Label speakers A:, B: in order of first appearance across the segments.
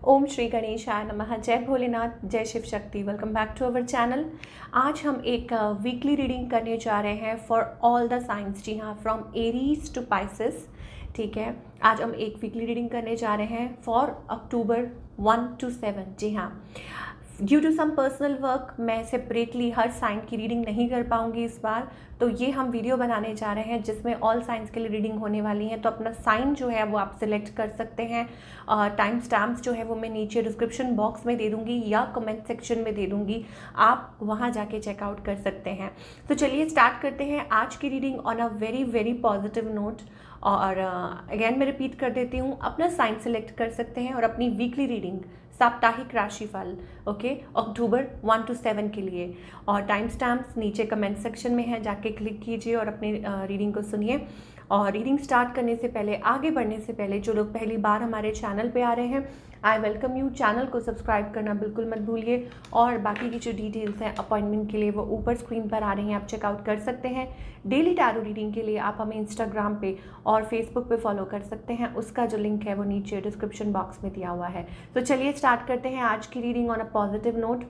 A: ओम श्री गणेशाय नमः। जय भोलेनाथ, जय Shiv Shakti. Welcome back to our channel. आज हम एक वीकली रीडिंग करने जा रहे हैं फॉर ऑल द साइंस। जी हाँ, फ्रॉम एरीज टू पाइसेस। ठीक है, आज हम एक वीकली रीडिंग करने जा रहे हैं फॉर अक्टूबर 1 to 7। जी हाँ, due to some personal work मैं सेपरेटली हर साइन की रीडिंग नहीं कर पाऊंगी इस बार, तो ये हम वीडियो बनाने जा रहे हैं जिसमें ऑल साइंस के लिए रीडिंग होने वाली है। तो अपना साइन जो है वो आप सिलेक्ट कर सकते हैं। टाइम स्टैम्प्स जो है वो मैं नीचे डिस्क्रिप्शन बॉक्स में दे दूंगी या कमेंट सेक्शन में दे दूंगी, आप वहाँ जाके चेकआउट कर सकते हैं। तो चलिए स्टार्ट करते हैं आज की reading on a very very positive note. और अगेन मैं रिपीट कर देती हूँ, अपना साइन सिलेक्ट कर सकते हैं और अपनी वीकली रीडिंग साप्ताहिक राशिफल ओके अक्टूबर 1 to 7 के लिए। और टाइम स्टैम्प्स नीचे कमेंट सेक्शन में है, जाके क्लिक कीजिए और अपनी रीडिंग को सुनिए। और रीडिंग स्टार्ट करने से पहले, आगे बढ़ने से पहले, जो लोग पहली बार हमारे चैनल पे आ रहे हैं, आई वेलकम यू। चैनल को सब्सक्राइब करना बिल्कुल मत भूलिए। और बाकी की जो डिटेल्स हैं अपॉइंटमेंट के लिए वो ऊपर स्क्रीन पर आ रही हैं, आप चेकआउट कर सकते हैं। डेली टैरो रीडिंग के लिए आप हमें इंस्टाग्राम पे और फेसबुक पे फॉलो कर सकते हैं, उसका जो लिंक है वो नीचे डिस्क्रिप्शन बॉक्स में दिया हुआ है। तो चलिए स्टार्ट करते हैं आज की reading on a positive note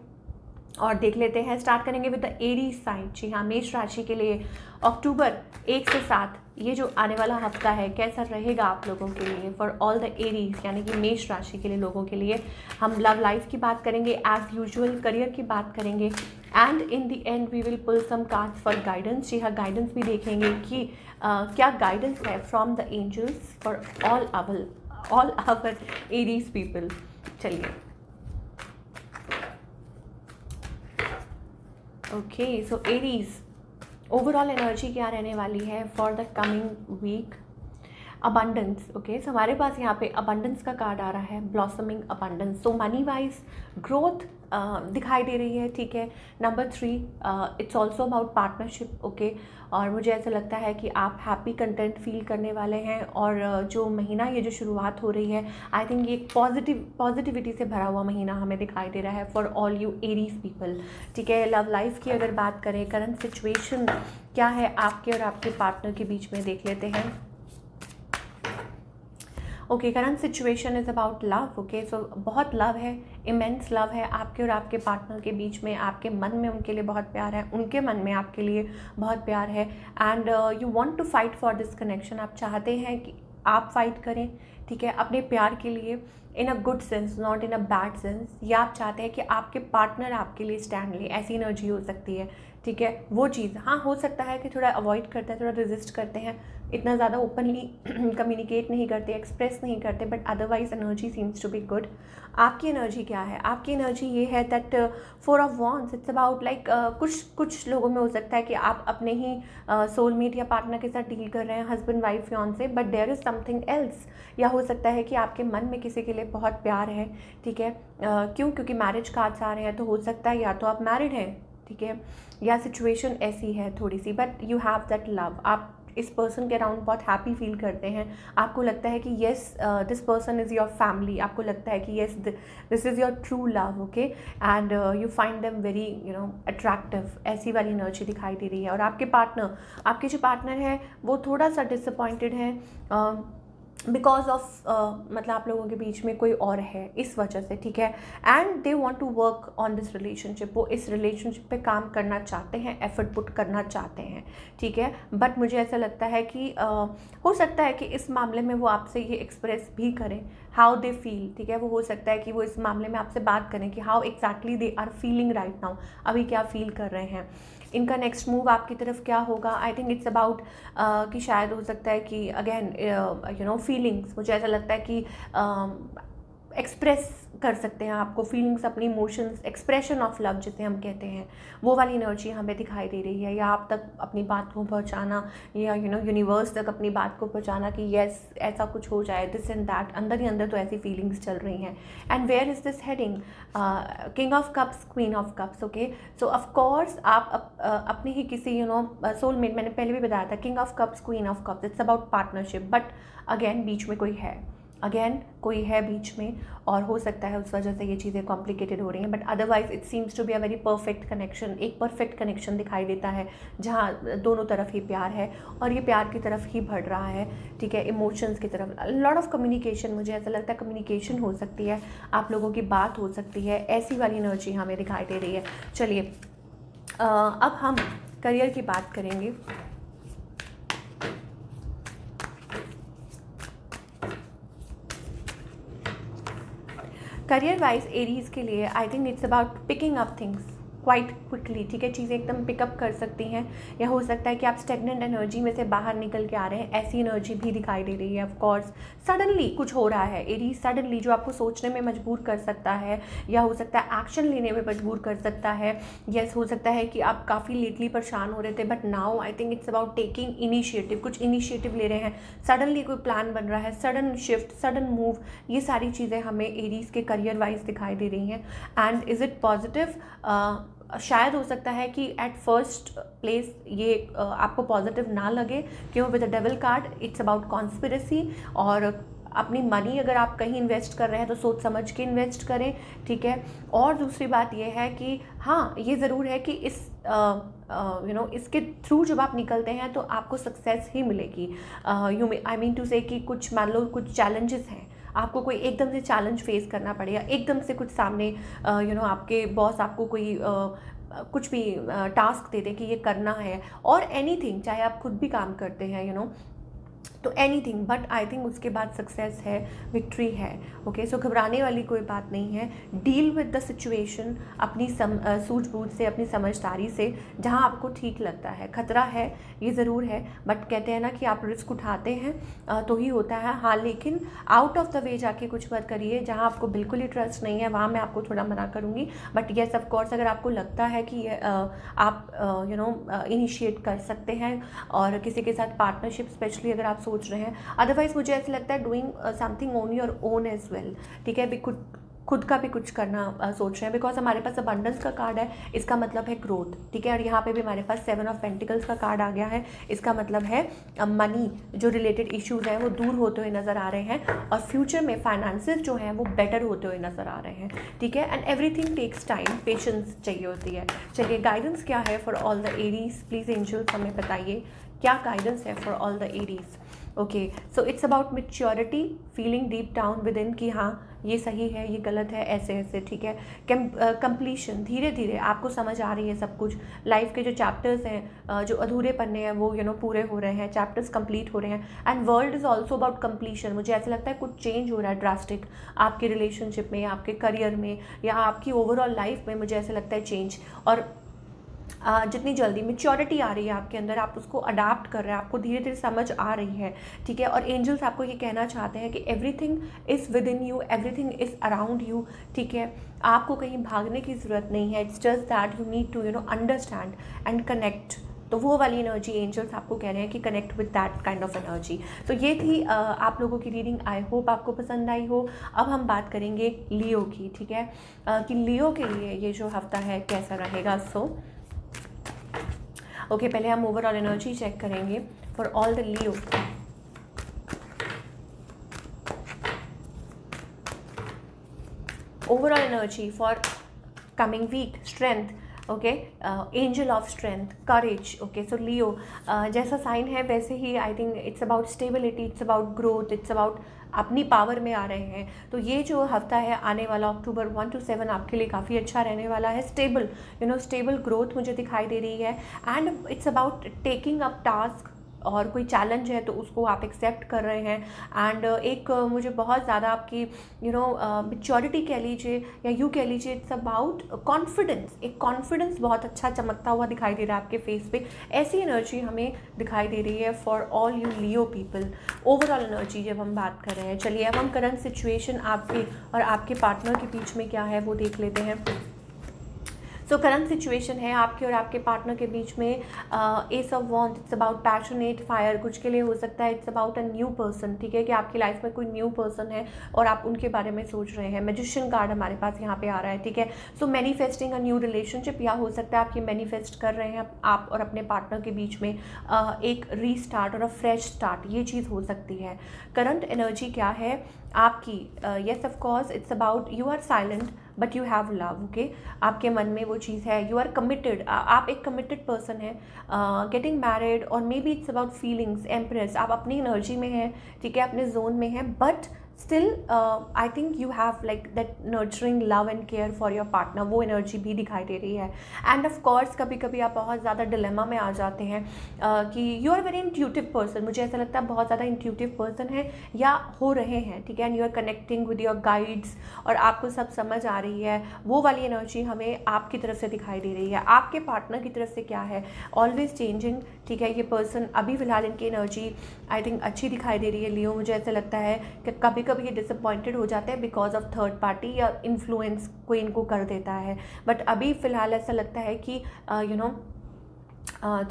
A: और देख लेते हैं। स्टार्ट करेंगे विद द एरीज साइन। जी हाँ, मेष राशि के लिए अक्टूबर 1 से 7 ये जो आने वाला हफ्ता है कैसा रहेगा आप लोगों के लिए फॉर ऑल द एरीज, यानी कि मेष राशि के लिए लोगों के लिए। हम लव लाइफ की बात करेंगे एज यूजुअल, करियर की बात करेंगे and in the end we will pull some cards for guidance. जी हाँ, गाइडेंस भी देखेंगे कि क्या गाइडेंस है from the angels for all our Aries people. चलिए okay, so Aries overall energy क्या रहने वाली है for the coming week. Abundance, okay, so हमारे पास यहाँ पे अबंडेंस का कार्ड आ रहा है, ब्लॉसमिंग अबंडेंस। सो मनी वाइज ग्रोथ दिखाई दे रही है। ठीक है, number 3 it's also about partnership. Okay, और मुझे ऐसा लगता है कि आप हैप्पी कंटेंट फील करने वाले हैं। और जो महीना, ये जो शुरुआत हो रही है, आई थिंक ये एक पॉजिटिविटी से भरा हुआ महीना हमें दिखाई दे रहा है for all you Aries people. ठीक है, लव लाइफ की अगर बात करें, करंट सिचुएशन क्या है आपके और आपके पार्टनर के बीच में, देख लेते हैं। Okay, current situation is about love. Okay, so बहुत लव है, इमेंस लव है आपके और आपके पार्टनर के बीच में। आपके मन में उनके लिए बहुत प्यार है, उनके मन में आपके लिए बहुत प्यार है। And you want to fight for this connection. आप चाहते हैं कि आप फाइट करें, ठीक है, अपने प्यार के लिए, in a good sense, not in a bad sense. या आप चाहते हैं कि आपके पार्टनर आपके लिए स्टैंड ले, ऐसी एनर्जी हो सकती है। ठीक है, वो चीज़, हाँ, हो सकता है कि थोड़ा अवॉइड करते हैं, थोड़ा रेजिस्ट करते हैं, इतना ज़्यादा ओपनली कम्युनिकेट नहीं करते, एक्सप्रेस नहीं करते, but otherwise energy seems to be good. आपकी एनर्जी क्या है? आपकी एनर्जी ये है that 4 of Wands, it's about like कुछ लोगों में हो सकता है कि आप अपने ही सोलमेट या पार्टनर के साथ डील कर रहे हैं, husband wife fiance, but there is something else. या हो सकता है कि आपके मन में किसी के लिए बहुत प्यार है। ठीक है, क्यों? क्योंकि मैरिज कार्ड्स आ रहे हैं, तो हो सकता है या तो आप मैरिड हैं, ठीक है, या सिचुएशन ऐसी है थोड़ी सी, but you have that love. आप इस पर्सन के अराउंड बहुत हैप्पी फील करते हैं। आपको लगता है कि yes this person is your family. आपको लगता है कि yes this is your true love. Okay, and you find them very attractive. ऐसी वाली एनर्जी दिखाई दे रही है। और आपके जो पार्टनर है वो थोड़ा सा डिसअपॉइंटेड है बिकॉज ऑफ मतलब आप लोगों के बीच में कोई और है, इस वजह से। ठीक है, and they want to work on this relationship. वो इस रिलेशनशिप पे काम करना चाहते हैं, एफर्ट पुट करना चाहते हैं। ठीक है, बट मुझे ऐसा लगता है कि हो सकता है कि इस मामले में वो आपसे ये एक्सप्रेस भी करें हाउ दे फील। ठीक है, वो हो सकता है कि वो इस मामले में आपसे बात करें कि how exactly they are feeling right now, अभी क्या फील कर रहे हैं, इनका नेक्स्ट मूव आपकी तरफ क्या होगा। आई थिंक इट्स अबाउट कि शायद हो सकता है कि अगेन फीलिंग्स, मुझे ऐसा लगता है कि एक्सप्रेस कर सकते हैं आपको फीलिंग्स, अपनी इमोशंस, एक्सप्रेशन ऑफ लव जिसे हम कहते हैं, वो वाली एनर्जी हमें दिखाई दे रही है। या आप तक अपनी बात को पहुंचाना, या यूनिवर्स तक अपनी बात को पहुंचाना कि येस ऐसा कुछ हो जाए, दिस एंड दैट। अंदर ही अंदर तो ऐसी फीलिंग्स चल रही हैं। And where is this heading? King of cups, queen of cups. Okay, so of course आप अपने ही किसी सोलमेट, मैंने पहले भी बताया था, king of cups, queen of cups, it's about partnership, but again बीच में कोई है। अगेन कोई है बीच में और हो सकता है उस वजह से ये चीज़ें कॉम्प्लिकेटेड हो रही हैं, but otherwise it seems to be a very perfect connection. एक परफेक्ट कनेक्शन दिखाई देता है जहाँ दोनों तरफ ही प्यार है और ये प्यार की तरफ ही बढ़ रहा है, ठीक है, इमोशंस की तरफ। लॉट ऑफ कम्युनिकेशन, मुझे ऐसा लगता है कम्युनिकेशन हो सकती है, आप लोगों की बात हो सकती है, ऐसी वाली एनर्जी हमें दिखाई दे रही है। चलिए अब हम करियर की बात करेंगे। करियर वाइज एरीज के लिए आई think it's about picking up things quite quickly, ठीक है, चीज़ें एकदम पिकअप कर सकती हैं, या हो सकता है कि आप स्टेगनेंट एनर्जी में से बाहर निकल के आ रहे हैं, ऐसी एनर्जी भी दिखाई दे रही है। ऑफ कोर्स सडनली कुछ हो रहा है एरीज, सडनली जो आपको सोचने में मजबूर कर सकता है, या हो सकता है एक्शन लेने में मजबूर कर सकता है। यस, हो सकता है कि आप काफ़ी लेटली परेशान हो रहे थे, but now I think it's about taking initiative, कुछ इनिशिएटिव ले रहे हैं, सडनली कोई प्लान बन रहा है, सडन शिफ्ट, सडन मूव, ये सारी चीज़ें हमें एरीज के करियर वाइज दिखाई दे रही हैं। And is it positive? शायद हो सकता है कि एट फर्स्ट प्लेस ये आपको पॉजिटिव ना लगे, क्यों, with the devil card it's about conspiracy. और अपनी मनी अगर आप कहीं इन्वेस्ट कर रहे हैं तो सोच समझ के इन्वेस्ट करें, ठीक है। और दूसरी बात ये है कि हाँ, ये ज़रूर है कि इस इसके थ्रू जब आप निकलते हैं तो आपको सक्सेस ही मिलेगी। आई मीन टू से कि कुछ मान लो कुछ चैलेंजेस हैं, आपको कोई एकदम से चैलेंज फेस करना पड़ेगा, एकदम से कुछ सामने आपके बॉस आपको कोई कुछ भी टास्क दे दे कि ये करना है, और एनीथिंग, चाहे आप खुद भी काम करते हैं तो एनीथिंग, बट आई थिंक उसके बाद सक्सेस है, विक्ट्री है। ओके, सो घबराने वाली कोई बात नहीं है। डील विद द सिचुएशन अपनी सूझबूझ से, अपनी समझदारी से, जहाँ आपको ठीक लगता है। खतरा है, ये ज़रूर है, बट कहते हैं ना कि आप रिस्क उठाते हैं तो ही होता है। हाँ, लेकिन आउट ऑफ द वे जाके कुछ मत करिए, जहाँ आपको बिल्कुल ही ट्रस्ट नहीं है वहाँ मैं आपको थोड़ा मना करूँगी। बट येस, ऑफ कोर्स, अगर आपको लगता है कि आप इनिशिएट कर सकते हैं और किसी के साथ पार्टनरशिप, स्पेशली अगर आप सोच रहे हैं, अदरवाइज मुझे ऐसा लगता है doing something on your own as well, ठीक है, भी खुद का भी कुछ करना सोच रहे हैं, बिकॉज हमारे पास अबंडेंस का कार्ड है, इसका मतलब है ग्रोथ, ठीक है। और यहाँ पे भी हमारे पास 7 ऑफ पेंटिकल्स का कार्ड आ गया है, इसका मतलब है मनी जो रिलेटेड इश्यूज हैं वो दूर होते हुए नज़र आ रहे हैं, और फ्यूचर में फाइनेंसेस जो हैं वो बेटर होते हुए नज़र आ रहे हैं, ठीक है। And everything takes time, patience चाहिए होती है। चलिए, गाइडेंस क्या है for all the Aries, please angels हमें बताइए क्या गाइडेंस है for all the Aries. Okay, so it's about maturity, feeling deep down within कि हाँ ये सही है, ये गलत है, ऐसे ऐसे, ठीक है। कंप्लीशन, धीरे धीरे आपको समझ आ रही है सब कुछ। लाइफ के जो चैप्टर्स हैं, जो अधूरे पन्ने हैं वो पूरे हो रहे हैं, चैप्टर्स कंप्लीट हो रहे हैं। And world is also about completion. मुझे ऐसा लगता है कुछ चेंज हो रहा है ड्रास्टिक आपके रिलेशनशिप में, आपके करियर में, या आपकी ओवरऑल लाइफ में। मुझे ऐसा लगता है चेंज, और जितनी जल्दी मैच्योरिटी आ रही है आपके अंदर, आप उसको अडाप्ट कर रहे हैं, आपको धीरे धीरे समझ आ रही है, ठीक है। और एंजल्स आपको ये कहना चाहते हैं कि everything is within you, everything is around you, ठीक है। आपको कहीं भागने की ज़रूरत नहीं है, it's just that you need to understand and connect. तो वो वाली एनर्जी एंजल्स आपको कह रहे हैं कि connect with that kind of energy. तो ये थी आप लोगों की रीडिंग, आई होप आपको पसंद आई हो। अब हम बात करेंगे लियो की, ठीक है, कि लियो के लिए ये जो हफ्ता है कैसा रहेगा। सो ओके, पहले हम ओवरऑल एनर्जी चेक करेंगे for all the Leo. Overall energy for coming week, strength, okay, angel of strength, courage. Okay, so Leo जैसा साइन है वैसे ही I think it's about stability, it's about growth, it's about अपनी power में आ रहे हैं। तो ये जो हफ्ता है आने वाला अक्टूबर 1 to 7 आपके लिए काफ़ी अच्छा रहने वाला है। स्टेबल स्टेबल ग्रोथ मुझे दिखाई दे रही है। And it's about taking up task, और कोई चैलेंज है तो उसको आप एक्सेप्ट कर रहे हैं। एंड एक मुझे बहुत ज़्यादा आपकी मैच्योरिटी कह लीजिए, या यूँ कह लीजिए, इट्स अबाउट कॉन्फिडेंस। एक कॉन्फिडेंस बहुत अच्छा चमकता हुआ दिखाई दे रहा है आपके फेस पे। ऐसी एनर्जी हमें दिखाई दे रही है for all you Leo people. Overall energy जब हम बात कर रहे हैं, चलिए अब हम करंट सिचुएशन आपके और आपके पार्टनर के बीच में क्या है वो देख लेते हैं। सो करंट सिचुएशन है आपके और आपके पार्टनर के बीच में ace of wands, it's about passionate fire. कुछ के लिए हो सकता है it's about a new person, ठीक है, कि आपकी लाइफ में कोई न्यू पर्सन है और आप उनके बारे में सोच रहे हैं। मैजिशियन कार्ड हमारे पास यहाँ पे आ रहा है, ठीक है। सो मैनिफेस्टिंग अ न्यू रिलेशनशिप, या हो सकता है आप ये मैनिफेस्ट कर रहे हैं आप और अपने पार्टनर के बीच में एक रीस्टार्ट और अ फ्रेश स्टार्ट, ये चीज़ हो सकती है। करंट एनर्जी क्या है, आपकी yes of course it's about you are silent but you have love, okay. आपके मन में वो चीज़ है, यू आर कमिटेड, आप एक कमिटेड पर्सन है, गेटिंग मैरिड, और maybe it's about feelings, empress, आप अपनी एनर्जी में हैं, ठीक है, अपने जोन में हैं, but still I think you have like that nurturing love and care for your partner, वो एनर्जी भी दिखाई दे रही है। एंड ऑफ कोर्स कभी कभी आप बहुत ज़्यादा डिलेमा में आ जाते हैं कि you are very intuitive person, मुझे ऐसा लगता है बहुत ज़्यादा इंट्यूटिव पर्सन है या हो रहे हैं, ठीक है, and you are connecting with your guides और आपको सब समझ आ रही है, वो वाली एनर्जी हमें आपकी तरफ से दिखाई दे रही है। आपके पार्टनर की तरफ से क्या है, ऑलवेज चेंजिंग, ठीक है, ये पर्सन अभी फिलहाल इनकी एनर्जी आई थिंक अच्छी दिखाई दे रही है लियो। मुझे ऐसा लगता है कि कभी कभी ये डिसअपॉइंटेड हो जाते हैं बिकॉज ऑफ थर्ड पार्टी या इन्फ्लुएंस कोई इनको कर देता है, बट अभी फ़िलहाल ऐसा लगता है कि you no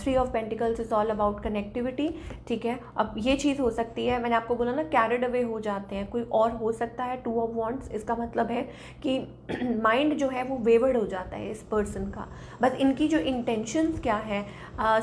A: 3 of pentacles is all about connectivity, ठीक है। अब ये चीज़ हो सकती है, मैंने आपको बोला ना कैरिड अवे हो जाते हैं, कोई और हो सकता है। 2 ऑफ वॉन्ड्स, इसका मतलब है कि माइंड जो है वो वेवर्ड हो जाता है इस पर्सन का, बस इनकी जो इंटेंशंस क्या है,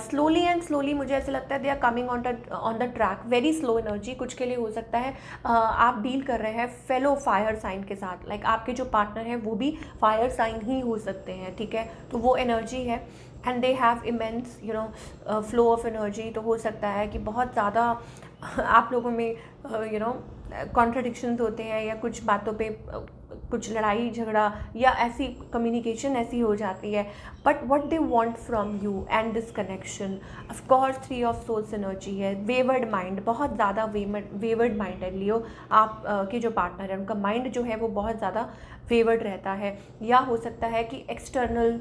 A: स्लोली एंड स्लोली मुझे ऐसा लगता है they are coming on the track, very slow energy. कुछ के लिए हो सकता है आप डील कर रहे हैं फेलो फायर साइन के साथ, लाइक आपके जो पार्टनर है वो भी फायर साइन ही हो सकते हैं, ठीक है, तो वो एनर्जी है। And they have immense you know flow of energy, तो हो सकता है कि बहुत ज़्यादा आप लोगों में यू नो कॉन्ट्रडिक्शंस होते हैं या कुछ बातों पे कुछ लड़ाई झगड़ा या ऐसी कम्युनिकेशन ऐसी हो जाती है, but what they want from you and this connection, of course 3 of souls energy है, वेवर्ड माइंड, बहुत ज़्यादा वेवर्ड माइंड है लियो। आप के जो पार्टनर है उनका माइंड जो है वो बहुत ज़्यादा फेवर्ड रहता है, या हो सकता है कि एक्सटर्नल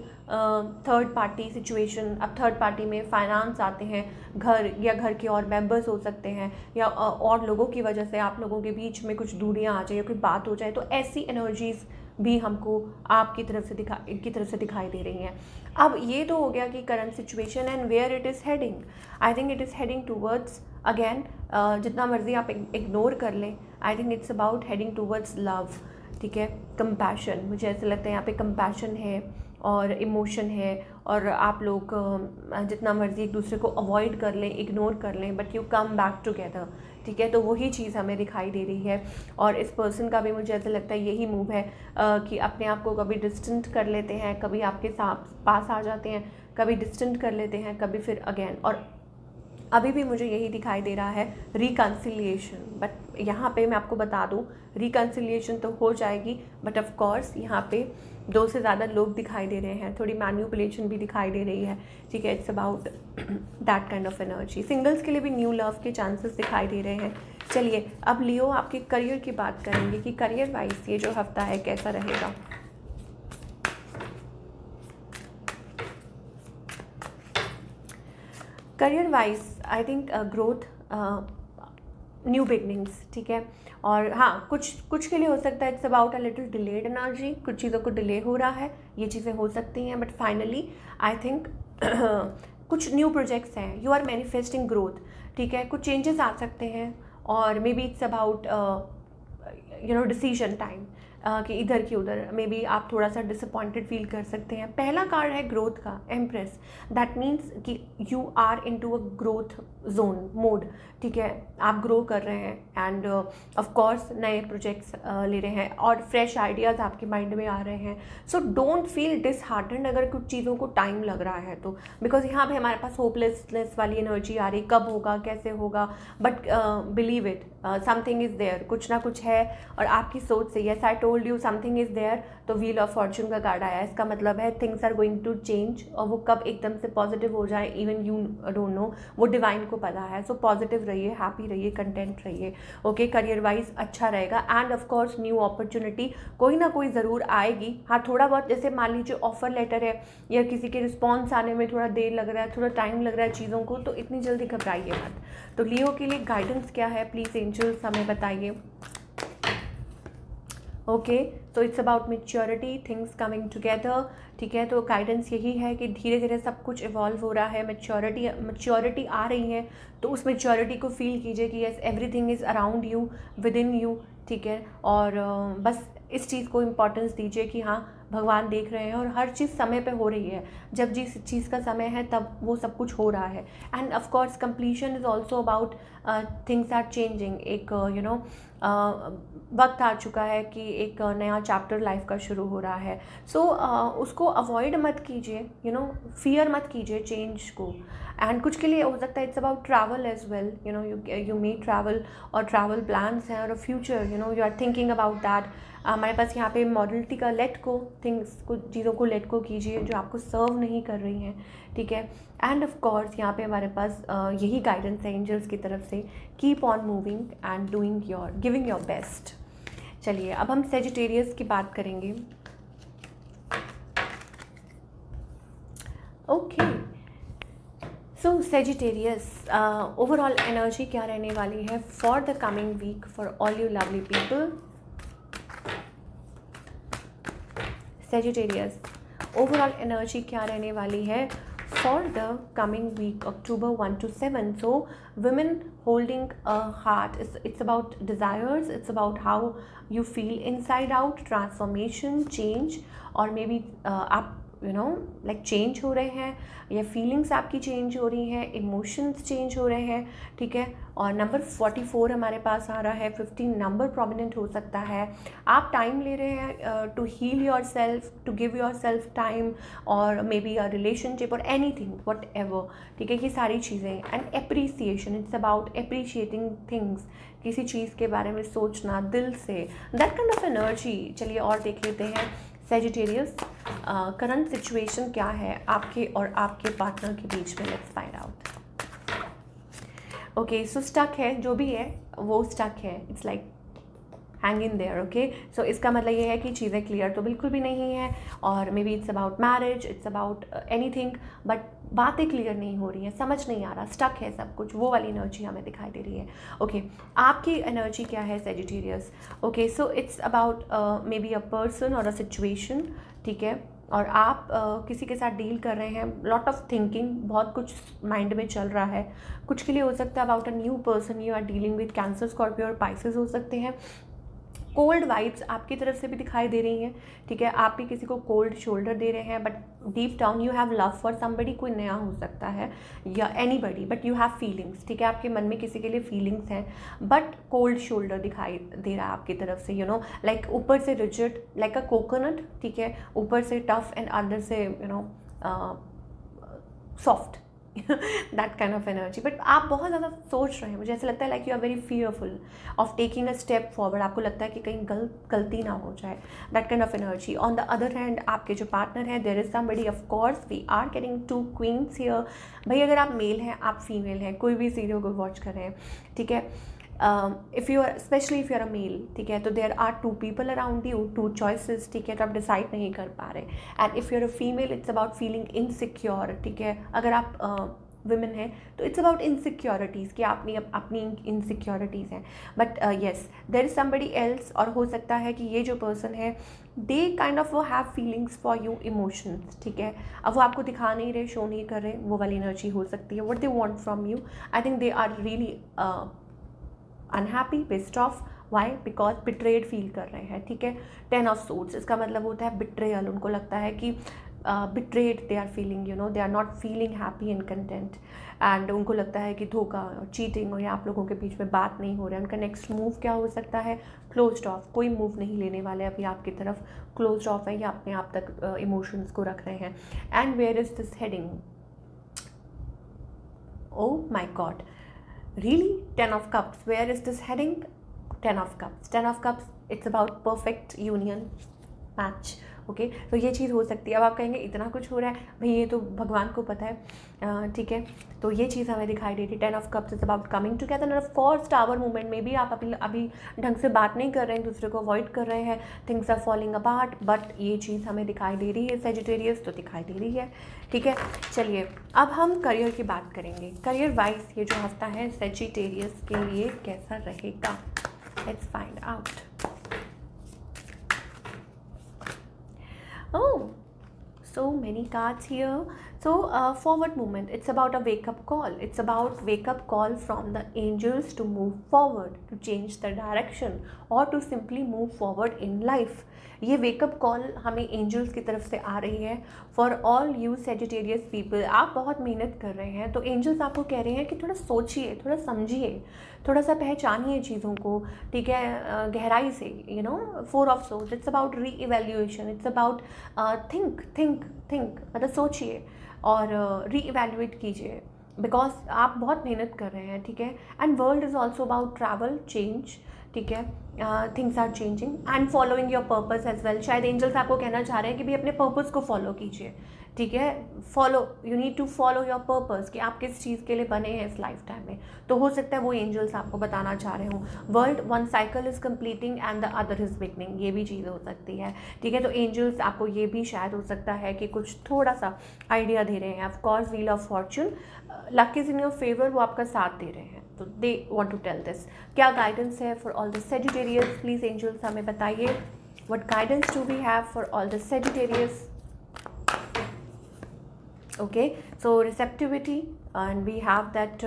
A: थर्ड पार्टी सिचुएशन, अब थर्ड पार्टी में फाइनेंस आते हैं, घर या घर के और मेंबर्स हो सकते हैं, या और लोगों की वजह से आप लोगों के बीच में कुछ दूरियां आ जाए या कोई बात हो जाए, तो ऐसी एनर्जीज़ भी हमको आपकी तरफ से दिखाई दे रही हैं। अब ये तो हो गया कि current situation and where it is heading. I think it is heading towards, again जितना मर्जी आप इग्नोर कर लें, I think it's about heading towards love, ठीक है, कंपैशन। मुझे ऐसा लगता है यहाँ पे कंपैशन है और इमोशन है, और आप लोग जितना मर्जी एक दूसरे को अवॉइड कर लें, इग्नोर कर लें, but you come back together, ठीक है, तो वही चीज़ हमें दिखाई दे रही है। और इस पर्सन का भी मुझे ऐसा लगता है यही मूव है कि अपने आप को कभी डिस्टेंट कर लेते हैं, कभी आपके पास आ जाते हैं, कभी डिस्टेंट कर लेते हैं, कभी फिर अगेन, और अभी भी मुझे यही दिखाई दे रहा है रिकन्सिलिएशन। बट यहाँ पे मैं आपको बता दूँ, रिकन्सिलिएशन तो हो जाएगी, बट ऑफ कोर्स यहाँ पे 2 से ज़्यादा लोग दिखाई दे रहे हैं, थोड़ी मैन्युपुलेशन भी दिखाई दे रही है, ठीक है, it's about that kind of energy. Singles के लिए भी न्यू लव के चांसेस दिखाई दे रहे हैं। चलिए अब लियो आपके करियर की बात करेंगे कि करियर वाइज ये जो हफ्ता है कैसा रहेगा। Career wise I think growth, new beginnings, ठीक है, और हाँ कुछ के लिए हो सकता है it's about a little delayed energy, कुछ चीज़ों को डिले हो रहा है, ये चीज़ें हो सकती हैं, बट फाइनली आई थिंक कुछ न्यू प्रोजेक्ट्स हैं, यू आर मैनिफेस्टिंग ग्रोथ, ठीक है, कुछ चेंजेस आ सकते हैं, और maybe it's about you know decision time, कि इधर की उधर मे बी आप थोड़ा सा डिसअपॉइंटेड फील कर सकते हैं। पहला कार्ड है ग्रोथ का, एम्प्रेस, दैट मीन्स कि you are into a growth zone mode, ठीक है, आप ग्रो कर रहे हैं एंड ऑफ कोर्स नए प्रोजेक्ट्स ले रहे हैं और फ्रेश आइडियाज़ आपके माइंड में आ रहे हैं। सो डोंट फील डिसहार्टेंड अगर कुछ चीज़ों को टाइम लग रहा है तो, बिकॉज यहाँ पे हमारे पास होपलेसनेस वाली एनर्जी आ रही, कब होगा कैसे होगा, but believe it, something is there, कुछ ना कुछ है, और आपकी सोच से, yes I told you something is there, तो व्हील ऑफ फॉर्चून का कार्ड आया, इसका मतलब है things are going to change, और वो कब एकदम से पॉजिटिव हो जाए इवन यू डोंट नो, वो डिवाइन को पता है। सो पॉजिटिव रहिए, हैप्पी रहिए, कंटेंट रहिए, ओके, करियर वाइज अच्छा रहेगा, and of course new opportunity कोई ना कोई ज़रूर आएगी। हाँ थोड़ा बहुत, जैसे मान लीजिए ऑफर लेटर है या किसी के रिस्पॉन्स आने में थोड़ा देर लग रहा है, थोड़ा टाइम लग रहा है चीज़ों को, तो इतनी जल्दी घबराइए मत। तो लियो के लिए गाइडेंस क्या है प्लीज़ एंजल्स हमें बताइए। Okay, so it's about maturity, things coming together, ठीक है, तो गाइडेंस यही है कि धीरे धीरे सब कुछ इवॉल्व हो रहा है, मेच्योरिटी आ रही है, तो उस मेच्योरिटी को फील कीजिए कि yes everything is around you, within you, ठीक है, और बस इस चीज़ को इम्पोर्टेंस दीजिए कि हाँ भगवान देख रहे हैं और हर चीज़ समय पे हो रही है, जब जिस चीज़ का समय है तब वो सब कुछ हो रहा है। And of course completion is also about things are changing. एक वक्त आ चुका है कि एक नया चैप्टर लाइफ का शुरू हो रहा है। सो उसको अवॉइड मत कीजिए, फियर मत कीजिए चेंज को। एंड कुछ के लिए हो सकता है it's about travel as well, you may travel, और ट्रैवल प्लान्स हैं और future, you are thinking about that. हमारे पास यहाँ पे मॉडलिटी का लेट को, थिंग्स को, चीज़ों को लेट को कीजिए जो आपको सर्व नहीं कर रही हैं, ठीक है। एंड ऑफ कोर्स यहाँ पे हमारे पास यही गाइडेंस है एंजल्स की तरफ से, keep on moving and doing your, giving your best. चलिए अब हम सेजिटेरियस की बात करेंगे। Okay, so Sagittarius, overall energy क्या रहने वाली है for the coming week for all you lovely people. Sagittarius, overall energy क्या रहने वाली है for the coming week October 1 to 7. So women holding a heart, it's about desires, it's about how you feel inside out, transformation, change, और may be आप like change हो रहे हैं, या फीलिंग्स आपकी चेंज हो रही हैं, इमोशंस चेंज हो रहे हैं, ठीक है। और नंबर 44 हमारे पास आ रहा है, 15 नंबर प्रोमिनेंट हो सकता है। आप टाइम ले रहे हैं to heal yourself, to give yourself time, और मे बी अ रिलेशनशिप और एनीथिंग वट एवर, ठीक है। ये सारी चीज़ें and appreciation, it's about appreciating things, किसी चीज़ के बारे में सोचना दिल से, दैट काइंड ऑफ एनर्जी। चलिए और देख लेते हैं सेजिटेरियस, करंट सिचुएशन क्या है आपके और आपके पार्टनर के बीच में। Let's find out. Okay, so stuck है, जो भी है वो स्टक है, it's like hang in there. Okay, so इसका मतलब ये है कि चीज़ें क्लियर तो बिल्कुल भी नहीं है, और maybe it's about marriage, it's about anything, but बातें क्लियर नहीं हो रही हैं, समझ नहीं आ रहा, स्टक है सब कुछ, वो वाली एनर्जी हमें दिखाई दे रही है। ओके, आपकी एनर्जी क्या है Sagittarius? Okay, so it's about may be a person और अ सिचुएशन, ठीक है। और आप किसी के साथ डील कर रहे हैं, लॉट ऑफ थिंकिंग, बहुत कुछ माइंड में चल रहा है। कुछ के लिए हो सकता है about a new person you are dealing with, Cancer, Scorpio और पाइसेस हो सकते हैं। कोल्ड वाइब्स आपकी तरफ से भी दिखाई दे रही हैं, ठीक है। आप भी किसी को कोल्ड शोल्डर दे रहे हैं, but deep down you have love for somebody, कोई नया हो सकता है या anybody, but you have feelings, ठीक है। आपके मन में किसी के लिए फीलिंग्स हैं, बट कोल्ड शोल्डर दिखाई दे रहा है आपकी तरफ से, लाइक ऊपर से रिजिड लाइक अ कोकोनट, ठीक है, ऊपर से टफ एंड अंदर से soft, that kind of energy. But आप बहुत ज़्यादा सोच रहे हैं, मुझे ऐसा लगता है like you are very fearful of taking a step forward. आपको लगता है कि कहीं गलती ना हो जाए, that kind of energy. On the other hand आपके जो पार्टनर हैं, there is somebody, of course we are getting 2 queens here. भाई अगर आप मेल हैं, आप फीमेल हैं, कोई भी सीरियल को वॉच कर रहे हैं, ठीक है, if you are, specially if you are a male, ठीक है, तो there are 2 people around you, 2 choices, ठीक है, तो आप डिसाइड नहीं कर पा रहे। And if you are a female, it's about feeling insecure, ठीक है। अगर आप वुमेन है तो इट्स अबाउट इनसिक्योरिटीज़, कि अपनी इनसिक्योरिटीज़ हैं। But yes, there is somebody else, और हो सकता है कि ये जो पर्सन है, दे काइंड ऑफ वो have feelings for you, emotions, ठीक है। अब वो आपको दिखा नहीं रहे, शो नहीं कर रहे, वो वाली एनर्जी हो सकती है। What they want from you, I think they are really unhappy, pissed off, why, because betrayed feel कर रहे हैं, ठीक है। 10 ऑफ सूट्स, इसका मतलब होता है बिट्रेयल। उनको लगता है कि betrayed they are feeling, they are not feeling happy and content, and उनको लगता है कि धोखा, चीटिंग, और या आप लोगों के बीच में बात नहीं हो रहा है। उनका नेक्स्ट मूव क्या हो सकता है? क्लोज्ड ऑफ, कोई मूव नहीं लेने वाले अभी आपकी तरफ, क्लोज्ड ऑफ है, या अपने आप तक इमोशंस को रख रहे हैं। And where is this heading? Oh my God, really? 10 of Cups, where is this heading? 10 of Cups. 10 of Cups, it's about perfect union, match. Okay, तो ये चीज़ हो सकती है। अब आप कहेंगे इतना कुछ हो रहा है, भाई ये तो भगवान को पता है, ठीक है। तो ये चीज़ हमें दिखाई दे रही। 10 of cups is about coming together. Of course tower movement में भी आप अभी ढंग से बात नहीं कर रहे हैं, दूसरे को अवॉइड कर रहे हैं, things are falling apart, but ये चीज़ हमें दिखाई दे रही है सेजिटेरियस, तो दिखाई दे रही है, ठीक है। चलिए अब हम करियर की बात करेंगे। करियर वाइज ये जो हफ्ता है सेजिटेरियस के लिए कैसा रहेगा? Let's find out. Oh, so many cards here. So, forward movement, it's about a wake up call. It's about wake up call from the angels to move forward, to change the direction, or to simply move forward in life. ये wake up call हमें angels की तरफ से आ रही है for all you Sagittarius people. आप बहुत मेहनत कर रहे हैं, तो एंजल्स आपको कह रहे हैं कि थोड़ा सोचिए, थोड़ा समझिए, थोड़ा सा पहचानिए चीज़ों को, ठीक है, गहराई से. You know, 4 of Swords, it's about reevaluation, it's about think think think, मतलब सोचिए और री इवेल्यूएट कीजिए, बिकॉज आप बहुत मेहनत कर रहे हैं, ठीक है. And world is also about travel, change, ठीक है. Things are changing and following your purpose as well. शायद एंजल्स आपको कहना चाह रहे हैं कि भी अपने पर्पस को फॉलो कीजिए, ठीक है. Follow, you need to follow your purpose, कि आप किस चीज़ के लिए बने हैं इस लाइफ टाइम में. तो हो सकता है वो एंजल्स आपको बताना चाह रहे हो. World one cycle is completing and the other is beginning, ये भी चीज़ हो सकती है, ठीक है. तो एंजल्स आपको ये भी शायद हो सकता है कि कुछ थोड़ा सा आइडिया दे रहे हैं. Of course wheel of fortune, luck is in your favour, वो आपका साथ दे रहे हैं, तो they want to tell this. क्या गाइडेंस है for all the Sagittarius, please angels हमें बताइए. What guidance do we have for all the Sagittarius. Okay, so receptivity, and we have that.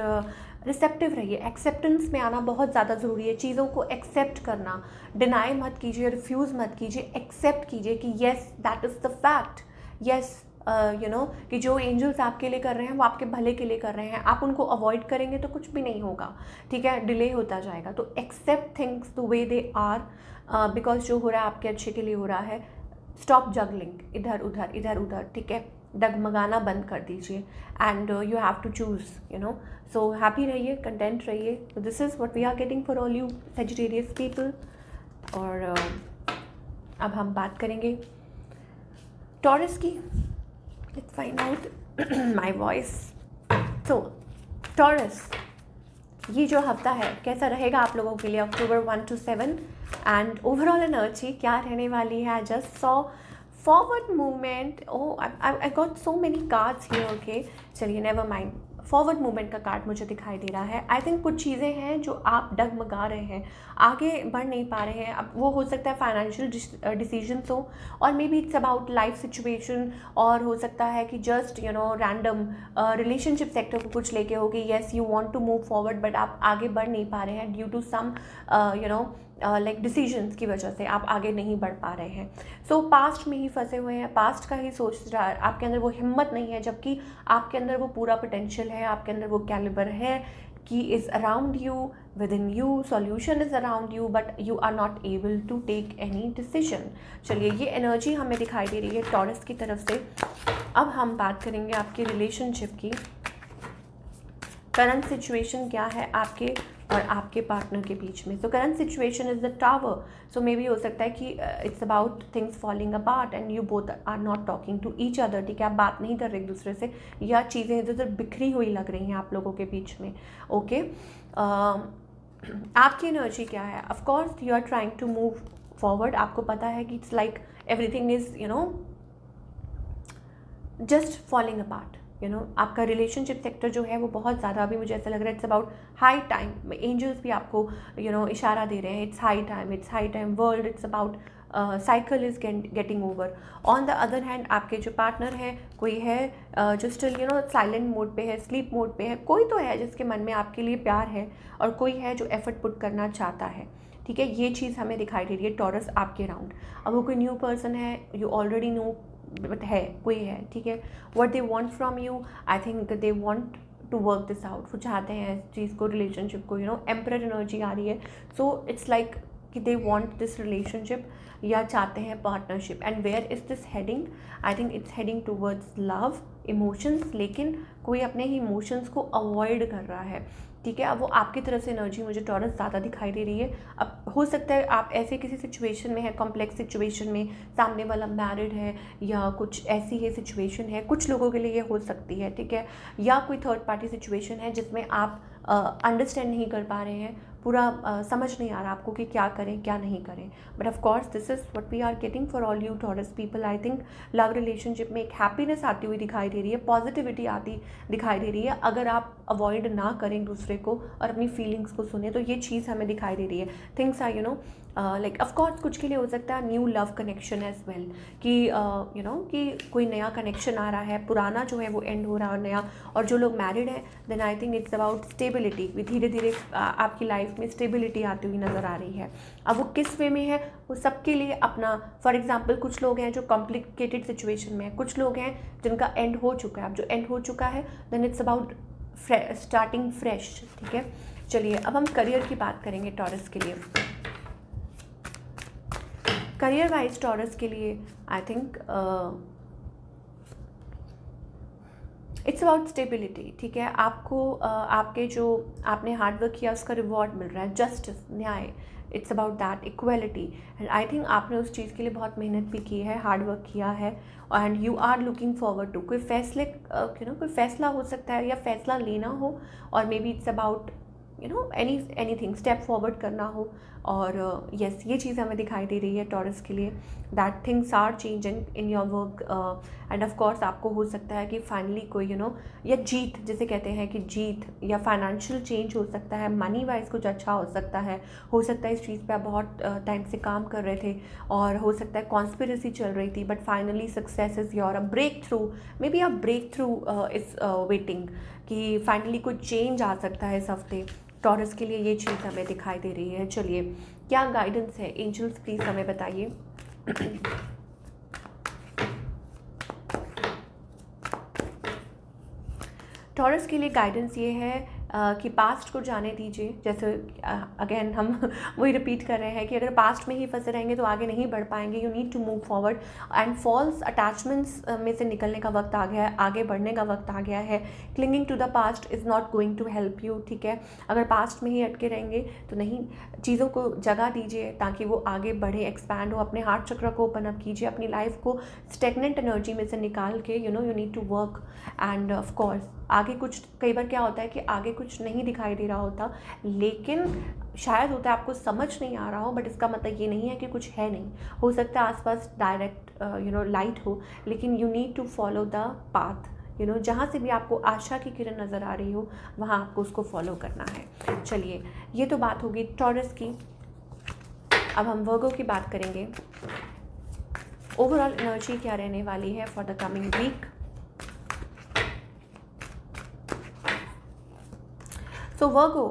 A: Receptive रहिए, एक्सेप्टेंस में आना बहुत ज़्यादा ज़रूरी है. चीज़ों को एक्सेप्ट करना, डिनाई मत कीजिए, रिफ्यूज़ मत कीजिए, एक्सेप्ट कीजिए कि yes that is the fact. Yes, you know, कि जो एंजल्स आपके लिए कर रहे हैं वो आपके भले के लिए कर रहे हैं. आप उनको अवॉइड करेंगे तो कुछ भी नहीं होगा, ठीक है, डिले होता जाएगा. तो accept things the way they are, because जो हो रहा है आपके अच्छे के लिए हो रहा है. स्टॉप जगलिंग, इधर उधर इधर उधर, ठीक है. डगमगाना बंद कर दीजिए and you have to choose, you know. So happy रहिए, कंटेंट रहिए. तो this is what we are getting for all you Sagittarius people. और अब हम बात करेंगे टॉरस की. Let's find out my voice. So, Taurus, ये जो हफ्ता है कैसा रहेगा आप लोगों के लिए, October 1 to 7, and overall energy क्या रहने वाली है. Just saw forward movement. Oh, I got so many cards here. Okay, चलिए, नेवर माइंड. फॉरवर्ड मूवमेंट का कार्ड मुझे दिखाई दे रहा है. आई थिंक कुछ चीज़ें हैं जो आप डगमगा रहे हैं, आगे बढ़ नहीं पा रहे हैं. अब वो हो सकता है फाइनेंशियल डिसीजंस हो, और maybe it's about life situation, और हो सकता है कि just you know random relationship sector को कुछ लेके हो कि yes you want to move forward, but आप आगे बढ़ नहीं पा रहे हैं due to some you know like decisions की वजह से आप आगे नहीं बढ़ पा रहे हैं. सो पास्ट में ही फंसे हुए हैं, पास्ट का ही सोच रहा है. आपके अंदर वो हिम्मत नहीं है, जबकि आपके अंदर वो पूरा पोटेंशियल है, आपके अंदर वो कैलिबर है कि is around you, within you, solution is around you, but you are not able to take any decision. चलिए, ये एनर्जी हमें दिखाई दे रही है टॉरस की तरफ से. अब हम बात करेंगे आपकी रिलेशनशिप की. करंट सिचुएशन क्या है आपके और आपके पार्टनर के बीच में. So current situation is the tower. So may भी हो सकता है कि it's about things falling apart and you both are not talking to each other, ठीक है. आप बात नहीं कर रहे एक दूसरे से, या चीज़ें इधर उधर बिखरी हुई लग रही हैं आप लोगों के बीच में. ओके, आपकी एनर्जी क्या है. Of course you are trying to move forward. आपको पता है कि it's like everything is you know just falling apart. You know, आपका रिलेशनशिप सेक्टर जो है वो बहुत ज़्यादा, अभी मुझे ऐसा लग रहा है it's about high time. Angels भी आपको यू नो इशारा दे रहे हैं, it's high time, it's high time. World, it's about cycle is getting over. On the other hand आपके जो पार्टनर है, कोई है जो still you know silent mode पे है, स्लीप मोड पे है. कोई तो है जिसके मन में आपके लिए प्यार है, और कोई है जो एफर्ट पुट करना चाहता है, ठीक है. ये चीज़ हमें दिखाई दे रही है टॉरस आपके अराउंड. अब वो कोई न्यू पर्सन है, यू ऑलरेडी नो, बट है कोई है, ठीक है. What they want from you, I think they want to work this out. वो चाहते हैं इस चीज़ को, रिलेशनशिप को. यू नो, एम्परर एनर्जी आ रही है. सो इट्स लाइक कि दे वांट दिस रिलेशनशिप, या चाहते हैं partnership. And where is this heading, I think it's heading towards love, emotions. लेकिन कोई अपने ही इमोशंस को अवॉइड कर रहा है, ठीक है. अब वो आपकी तरफ से एनर्जी मुझे टॉरस ज़्यादा दिखाई दे रही है. अब हो सकता है आप ऐसे किसी सिचुएशन में है, कॉम्प्लेक्स सिचुएशन में, सामने वाला मैरिड है, या कुछ ऐसी है सिचुएशन है, कुछ लोगों के लिए ये हो सकती है, ठीक है. या कोई थर्ड पार्टी सिचुएशन है जिसमें आप अंडरस्टैंड नहीं कर पा रहे हैं, पूरा समझ नहीं आ रहा आपको कि क्या करें क्या नहीं करें. But of course this is what we are getting for all you Taurus people. I think love relationship में एक हैप्पीनेस आती हुई दिखाई दे रही है, पॉजिटिविटी आती दिखाई दे रही है. अगर आप अवॉइड ना करें दूसरे को और अपनी फीलिंग्स को सुने, तो ये चीज़ हमें दिखाई दे रही है. Things are you know like of course कुछ के लिए हो सकता है new love connection as well, कि यू नो कि कोई नया कनेक्शन आ रहा है, पुराना जो है वो एंड हो रहा है नया। और जो लोग मैरिड हैं then I think it's about stability, धीरे धीरे आपकी लाइफ में स्टेबिलिटी आती हुई नज़र आ रही है। अब वो किस वे में है वो सबके लिए अपना, फॉर एग्जाम्पल कुछ लोग हैं जो कॉम्प्लिकेटेड सिचुएशन में हैं, कुछ लोग हैं जिनका एंड हो चुका है। अब जो एंड हो चुका है then it's about starting fresh, ठीक है। चलिए अब हम करियर की बात करेंगे टॉरस के लिए। करियर वाइज टॉरस के लिए आई थिंक इट्स अबाउट स्टेबिलिटी, ठीक है। आपको आपके जो आपने हार्डवर्क किया उसका रिवॉर्ड मिल रहा है, जस्टिस, न्याय, it's about that, equality. And I think आपने उस चीज़ के लिए बहुत मेहनत भी की है, हार्डवर्क किया है, and you are looking forward to कोई फैसले, कोई फैसला हो सकता है या फैसला लेना हो, और maybe it's about anything step forward करना हो। और यस ये चीज़ हमें दिखाई दे रही है टॉरस के लिए, that things are changing in your work. And of course आपको हो सकता है कि फाइनली कोई या जीत जिसे कहते हैं कि जीत या फाइनेंशियल चेंज हो सकता है, मनी वाइज कुछ अच्छा हो सकता है इस चीज़ पे आप बहुत टाइम से काम कर रहे थे, और हो सकता है कॉन्स्पिरेसी चल रही थी but finally success is your, a breakthrough, maybe a breakthrough is waiting, कि फाइनली कोई चेंज आ सकता है इस हफ्ते। टॉरस के लिए ये चीज़ हमें दिखाई दे रही है। चलिए क्या गाइडेंस है एंजल्स, प्लीज़ हमें बताइए। टॉरस के लिए गाइडेंस ये है कि पास्ट को जाने दीजिए। जैसे अगेन हम वही रिपीट कर रहे हैं कि अगर पास्ट में ही फंसे रहेंगे तो आगे नहीं बढ़ पाएंगे। You need to move forward, and false attachments में से निकलने का वक्त आ गया है, आगे बढ़ने का वक्त आ गया है। Clinging to the past is not going to help you, ठीक है। अगर पास्ट में ही अटके रहेंगे तो नहीं, चीज़ों को जगह दीजिए ताकि वो आगे बढ़े, एक्सपैंड हो। अपने हार्ट चक्र को ओपन अप कीजिए, अपनी लाइफ को स्टेगनेंट एनर्जी में से निकाल के you need to work. And of course आगे कुछ, कई बार क्या होता है कि आगे कुछ नहीं दिखाई दे रहा होता, लेकिन शायद होता है आपको समझ नहीं आ रहा हो, बट इसका मतलब ये नहीं है कि कुछ है नहीं। हो सकता है आसपास डायरेक्ट लाइट हो, लेकिन you need to follow the path, जहाँ से भी आपको आशा की किरण नज़र आ रही हो वहाँ आपको उसको फॉलो करना है। चलिए ये तो बात होगी टॉरस की। अब हम वर्गो की बात करेंगे। ओवरऑल एनर्जी क्या रहने वाली है for the coming week. So Virgo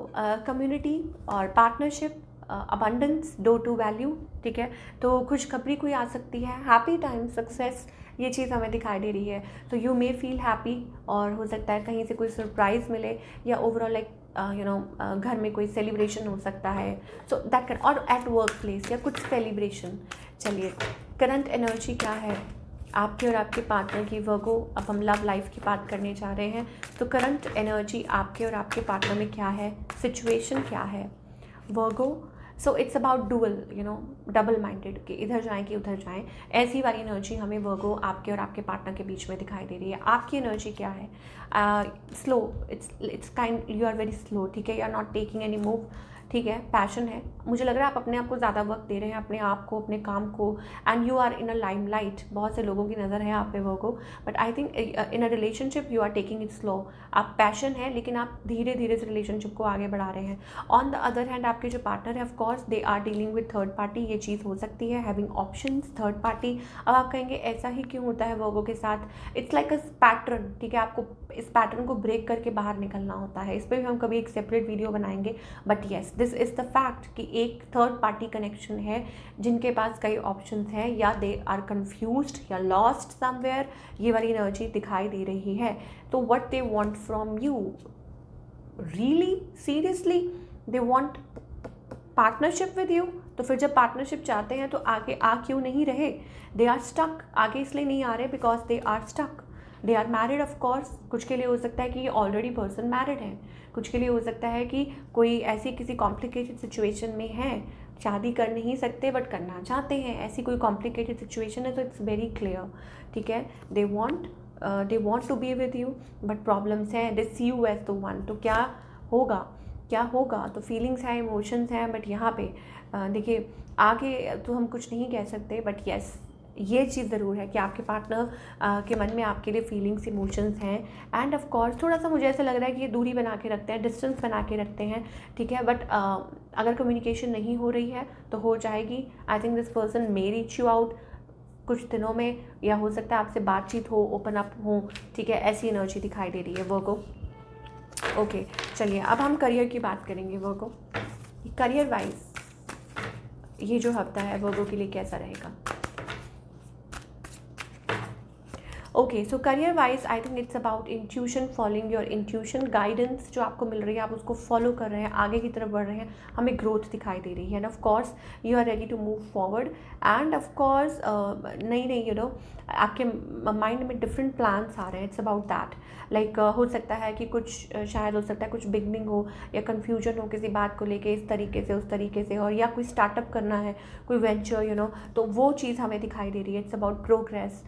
A: community और partnership, abundance, door to value, ठीक है। तो खुशखबरी कोई आ सकती है, हैप्पी टाइम, सक्सेस, ये चीज़ हमें दिखाई दे रही है। तो यू मे फील हैप्पी, और हो सकता है कहीं से कोई सरप्राइज़ मिले, या ओवरऑल लाइक घर में कोई सेलिब्रेशन हो सकता है, सो दैट कैन, और एट वर्क प्लेस या कुछ सेलिब्रेशन। चलिए करंट एनर्जी क्या है आपके और आपके पार्टनर की वर्गो। अब हम लव लाइफ की बात करने जा रहे हैं। तो करंट एनर्जी आपके और आपके पार्टनर में क्या है, सिचुएशन क्या है Virgo. So it's about dual, double minded, कि इधर जाएं कि उधर जाएं, ऐसी वाली एनर्जी हमें वर्गो आपके और आपके पार्टनर के बीच में दिखाई दे रही है। आपकी एनर्जी क्या है, slow, it's kind, you are very slow, ठीक है। You are not taking any move, ठीक है। पैशन है, मुझे लग रहा है आप अपने आप को ज़्यादा वक्त दे रहे हैं, अपने आप को, अपने काम को, and you are in a limelight, बहुत से लोगों की नज़र है आप पे Virgo. But I think in a relationship you are taking it slow. आप पैशन है लेकिन आप धीरे धीरे इस रिलेशनशिप को आगे बढ़ा रहे हैं। ऑन द अदर हैंड आपके जो पार्टनर है of course they are dealing with third party, ये चीज़ हो सकती है, हैविंग ऑप्शंस, थर्ड पार्टी। अब आप कहेंगे ऐसा ही क्यों होता है वर्गो के साथ, इट्स लाइक अ पैटर्न, ठीक है। आपको इस पैटर्न को ब्रेक करके बाहर निकलना होता है। इस पर भी हम कभी एक सेपरेट वीडियो बनाएंगे, but yes this is the fact कि एक थर्ड पार्टी कनेक्शन है जिनके पास कई ऑप्शंस हैं, या दे आर कन्फ्यूज्ड या लॉस्ट समवेयर, ये वाली एनर्जी दिखाई दे रही है। तो what they want from you, really seriously they want partnership with you. तो फिर जब पार्टनरशिप चाहते हैं तो आगे आ क्यों नहीं रहे, दे आर स्टक, आगे इसलिए नहीं आ रहे because they are stuck. They are married of course, कुछ के लिए हो सकता है कि ये ऑलरेडी पर्सन मैरिड है, कुछ के लिए हो सकता है कि कोई ऐसी किसी कॉम्प्लिकेटेड सिचुएशन में है, शादी कर नहीं सकते बट करना चाहते हैं, ऐसी कोई कॉम्प्लिकेटेड सिचुएशन है। तो इट्स वेरी क्लियर, ठीक है। They want to be with you but problems हैं, they see you as the one. तो क्या होगा, तो फीलिंग्स हैं, इमोशंस हैं, बट यहाँ पे देखिए आगे तो हम कुछ नहीं कह सकते, बट येस ये चीज़ ज़रूर है कि आपके पार्टनर के मन में आपके लिए फीलिंग्स, इमोशंस हैं। एंड ऑफ कोर्स थोड़ा सा मुझे ऐसा लग रहा है कि ये दूरी बना के रखते हैं, डिस्टेंस बना के रखते हैं, ठीक है। बट अगर कम्युनिकेशन नहीं हो रही है तो हो जाएगी। I think this person may reach you out कुछ दिनों में, या हो सकता है आपसे बातचीत हो, ओपन अप हो, ठीक है, ऐसी एनर्जी दिखाई दे रही है वर्गो। ओके, चलिए अब हम करियर की बात करेंगे वर्गो। करियर वाइज ये जो हफ्ता है वर्गो के लिए कैसा रहेगा? Okay, so career wise I think it's about intuition, following your intuition, guidance जो आपको मिल रही है आप उसको फॉलो कर रहे हैं, आगे की तरफ बढ़ रहे हैं, हमें ग्रोथ दिखाई दे रही है, and of course you are ready to move forward, and of course नई नई यू नो आपके माइंड में डिफरेंट प्लान्स आ रहे हैं। इट्स अबाउट दैट, लाइक हो सकता है कि कुछ शायद हो सकता है कुछ बिगनिंग हो या कन्फ्यूजन हो किसी बात को लेके, इस तरीके से उस तरीके से, और या कोई स्टार्टअप करना है, कोई वेंचर तो वो चीज़ हमें दिखाई दे रही है। इट्स अबाउट प्रोग्रेस,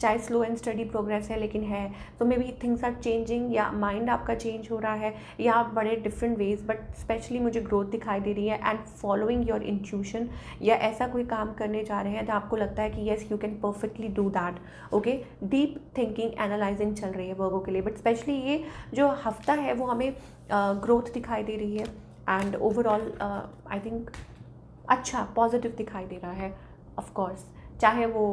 A: चाहे स्लो एंड स्टडी प्रोग्रेस है लेकिन है, तो maybe things are changing, या माइंड आपका चेंज हो रहा है, या आप बड़े डिफरेंट वेज, बट स्पेशली मुझे ग्रोथ दिखाई दे रही है एंड फॉलोइंग योर इंट्यूशन, या ऐसा कोई काम करने जा रहे हैं तो आपको लगता है कि yes you can perfectly do that. Okay, deep thinking analysing चल रही है वर्गों के लिए, बट स्पेशली ये जो हफ्ता है वो हमें ग्रोथ दिखाई दे रही है, एंड ओवरऑल आई थिंक अच्छा पॉजिटिव दिखाई दे रहा है। ऑफ कोर्स चाहे वो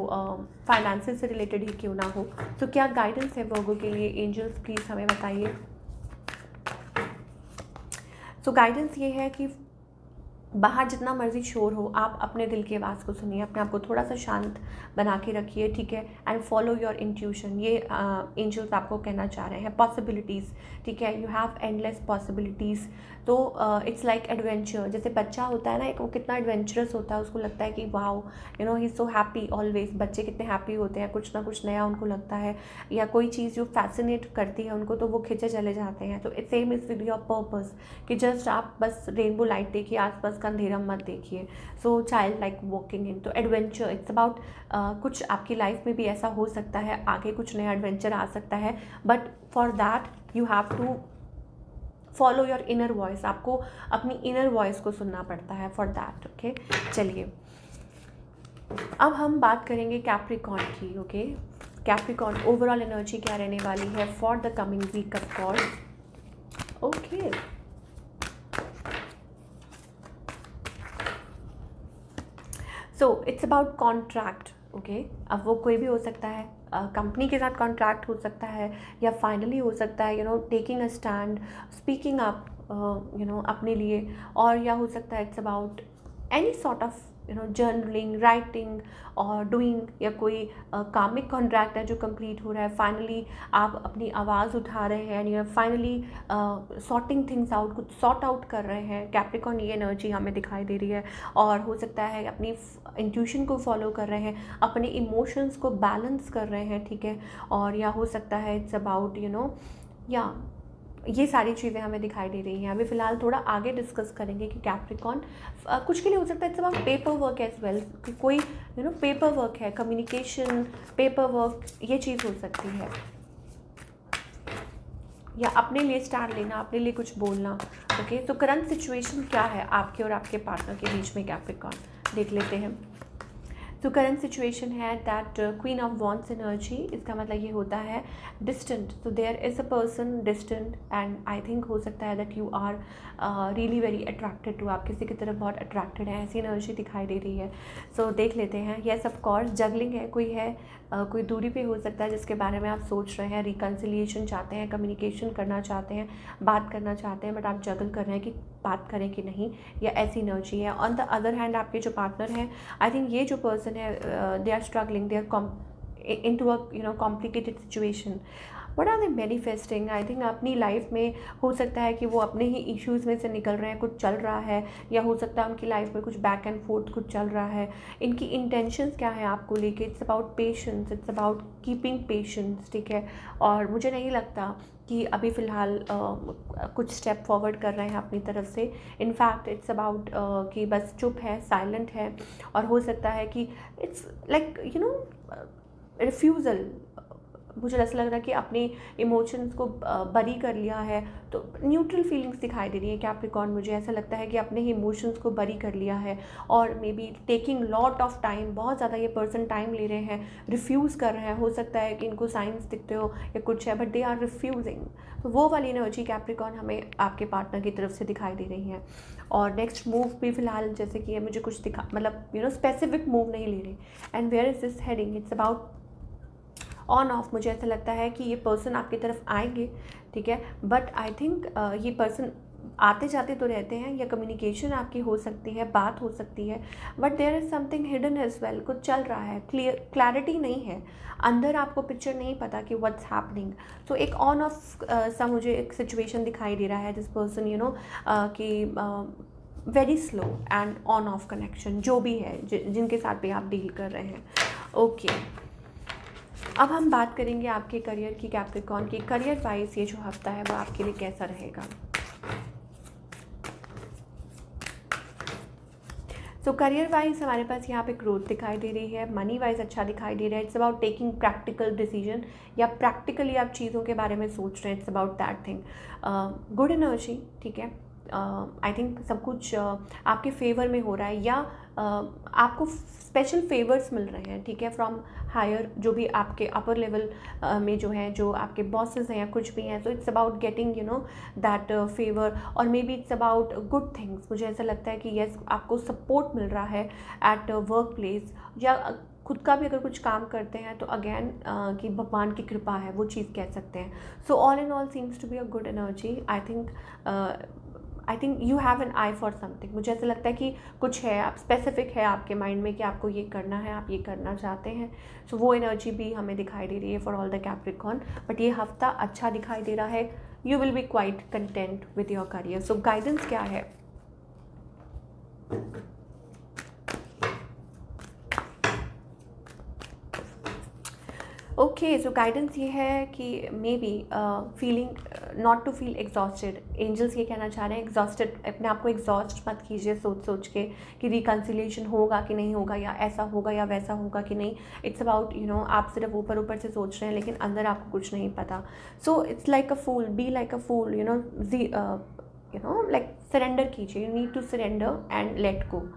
A: फाइनेंसेस से रिलेटेड ही क्यों ना हो। तो क्या गाइडेंस है वर्गो के लिए? एंजल्स प्लीज़ हमें बताइए। सो गाइडेंस ये है कि बाहर जितना मर्जी शोर हो, आप अपने दिल की आवाज़ को सुनिए, अपने आप को थोड़ा सा शांत बना के रखिए, ठीक है, एंड फॉलो योर इंट्यूशन। ये एंजल्स आपको कहना चाह रहे हैं। पॉसिबिलिटीज़, ठीक है, यू हैव एंडलेस पॉसिबिलिटीज़। तो इट्स लाइक एडवेंचर, जैसे बच्चा होता है ना, एक वो कितना एडवेंचरस होता है, उसको लगता है कि wow he is so happy always. बच्चे कितने हैप्पी होते हैं, कुछ ना कुछ नया उनको लगता है, या कोई चीज़ जो फैसिनेट करती है उनको, तो वो खिंचे चले जाते हैं। तो it's same is with your purpose, कि जस्ट आप बस रेनबो लाइट देखिए, आसपास का अंधेरा मत देखिए। सो चाइल्ड लाइक वॉकिंग इन, तो एडवेंचर इट्स अबाउट कुछ आपकी लाइफ में भी ऐसा हो सकता है, आगे कुछ नया एडवेंचर आ सकता है, but for that you have to follow your inner voice. आपको अपनी इनर वॉइस को सुनना पड़ता है फॉर दैट। ओके, चलिए अब हम बात करेंगे कैप्रिकॉर्न की। ओके, कैप्रिकॉर्न ओवरऑल एनर्जी क्या रहने वाली है for the coming week of course. Okay, so it's about contract. Okay, अब वो कोई भी हो सकता है, कंपनी के साथ कॉन्ट्रैक्ट हो सकता है, या फाइनली हो सकता है taking a stand, speaking up अपने लिए, और या हो सकता है it's about any sort of journaling, writing और डूइंग, या कोई कामिक कॉन्ट्रैक्ट है जो कंप्लीट हो रहा है। फाइनली आप अपनी आवाज़ उठा रहे हैं, या फाइनली सॉर्टिंग थिंग्स आउट, कुछ सॉर्ट आउट कर रहे हैं। कैप्रिकॉर्न ये एनर्जी हमें दिखाई दे रही है, और हो सकता है अपनी इंट्यूशन को फॉलो कर रहे हैं, अपने इमोशंस को बैलेंस कर रहे हैं, ठीक है, और या हो सकता है इट्स अबाउट या ये सारी चीज़ें हमें दिखाई दे रही हैं। अभी फ़िलहाल थोड़ा आगे डिस्कस करेंगे कि कैप्रिकॉर्न कुछ के लिए हो सकता है it's about paper work as well, कि कोई पेपर वर्क है, कम्युनिकेशन, पेपर वर्क, ये चीज़ हो सकती है, या अपने लिए स्टैंड लेना, अपने लिए कुछ बोलना। ओके, तो करंट सिचुएशन क्या है आपके और आपके पार्टनर के बीच में? कैप्रिकॉर्न देख लेते हैं। तो करंट सिचुएशन है that queen of wands energy, इसका मतलब ये होता है डिस्टेंट। तो there is a person distant, and I think हो सकता है that you are really very attracted to, आप किसी की तरफ बहुत अट्रैक्टेड है, ऐसी एनर्जी दिखाई दे रही है। सो देख लेते हैं। येस ऑफ कोर्स जगलिंग है, कोई है कोई दूरी पे हो सकता है जिसके बारे में आप सोच रहे हैं, रिकन्सिलिएशन चाहते हैं, कम्युनिकेशन करना चाहते हैं, बात करना चाहते हैं, बट आप जगल कर रहे हैं कि बात करें कि नहीं, या ऐसी एनर्जी है। ऑन द अदर हैंड आपके जो पार्टनर हैं, आई थिंक ये जो पर्सन है they are struggling, they are into a complicated situation. What are they manifesting? I think अपनी लाइफ में हो सकता है कि वो अपने ही इश्यूज़ में से निकल रहे हैं, कुछ चल रहा है, या हो सकता है उनकी लाइफ में कुछ बैक एंड फोर्थ कुछ चल रहा है। इनकी इंटेंशंस क्या है आपको लेके? It's about patience, it's about keeping patience, ठीक है, और मुझे नहीं लगता कि अभी फ़िलहाल कुछ स्टेप फॉरवर्ड कर रहे हैं अपनी तरफ से। इनफैक्ट इट्स अबाउट कि बस चुप है, साइलेंट है, और हो सकता है कि इट्स लाइक रिफ्यूज़ल, मुझे ऐसा लग रहा है कि अपने इमोशंस को बरी कर लिया है, तो न्यूट्रल फीलिंग्स दिखाई दे रही है कैप्रिकॉर्न। मुझे ऐसा लगता है कि अपने ही इमोशंस को बरी कर लिया है और may be taking lot of time, बहुत ज़्यादा ये पर्सन टाइम ले रहे हैं, रिफ्यूज़ कर रहे हैं। हो सकता है कि इनको साइंस दिखते हो या कुछ है, बट दे आर रिफ्यूजिंग। तो वो वाली एनर्जी कैप्रिकॉर्न हमें आपके पार्टनर की तरफ से दिखाई दे रही है। और नेक्स्ट मूव भी फिलहाल जैसे कि मुझे कुछ दिखा, मतलब स्पेसिफिक मूव नहीं ले रही। And where is this heading, it's about on off. मुझे ऐसा लगता है कि ये पर्सन आपकी तरफ आएंगे, ठीक है, बट आई थिंक ये पर्सन आते जाते तो रहते हैं, या कम्युनिकेशन आपकी हो सकती है, बात हो सकती है, but there is something hidden as well. कुछ चल रहा है, क्लैरिटी नहीं है, अंदर आपको पिक्चर नहीं पता कि व्हाट्स हैपनिंग। तो एक ऑन ऑफ सा मुझे एक सिचुएशन दिखाई दे रहा है। दिस पर्सन कि very slow and on off connection जो भी है, जिनके साथ भी आप डील कर रहे हैं। ओके, अब हम बात करेंगे आपके करियर की, कैप्रिकॉर्न की करियर वाइज ये जो हफ्ता है वो आपके लिए कैसा रहेगा। सो करियर वाइज हमारे पास यहाँ पे ग्रोथ दिखाई दे रही है, मनी वाइज अच्छा दिखाई दे रहा है। It's about taking practical decision, या प्रैक्टिकली आप चीज़ों के बारे में सोच रहे हैं। It's about that thing, good energy, ठीक है। आई थिंक सब कुछ आपके फेवर में हो रहा है, या आपको स्पेशल फेवर्स मिल रहे हैं, ठीक है, फ्रॉम हायर, जो भी आपके अपर लेवल में जो है, जो आपके बॉसेस हैं या कुछ भी हैं। So it's about getting that favour, और maybe it's about good things. मुझे ऐसा लगता है कि येस, आपको सपोर्ट मिल रहा है एट वर्क प्लेस, या खुद का भी अगर कुछ काम करते हैं तो अगेन कि भगवान की कृपा है, वो चीज़ कह सकते हैं। So all in all seems to be a good energy. I think you have an eye for something. मुझे ऐसा लगता है कि कुछ है, आप स्पेसिफिक है आपके माइंड में कि आपको ये करना है, आप ये करना चाहते हैं। सो वो एनर्जी भी हमें दिखाई दे रही है for all the Capricorn. But ये हफ्ता अच्छा दिखाई दे रहा है, you will be quite content with your career. So guidance क्या है? ओके, सो गाइडेंस ये है कि maybe feeling not to feel exhausted. Angels ये कहना चाह रहे हैं, एग्जॉस्टेड, अपने आप को एग्जॉस्ट मत कीजिए सोच सोच के कि रिकन्सिलिएशन होगा कि नहीं होगा, या ऐसा होगा या वैसा होगा कि नहीं। इट्स अबाउट आप सिर्फ ऊपर ऊपर से सोच रहे हैं, लेकिन अंदर आपको कुछ नहीं पता। So it's like a fool, be like a fool, like surrender कीजिए। You need to surrender and let go.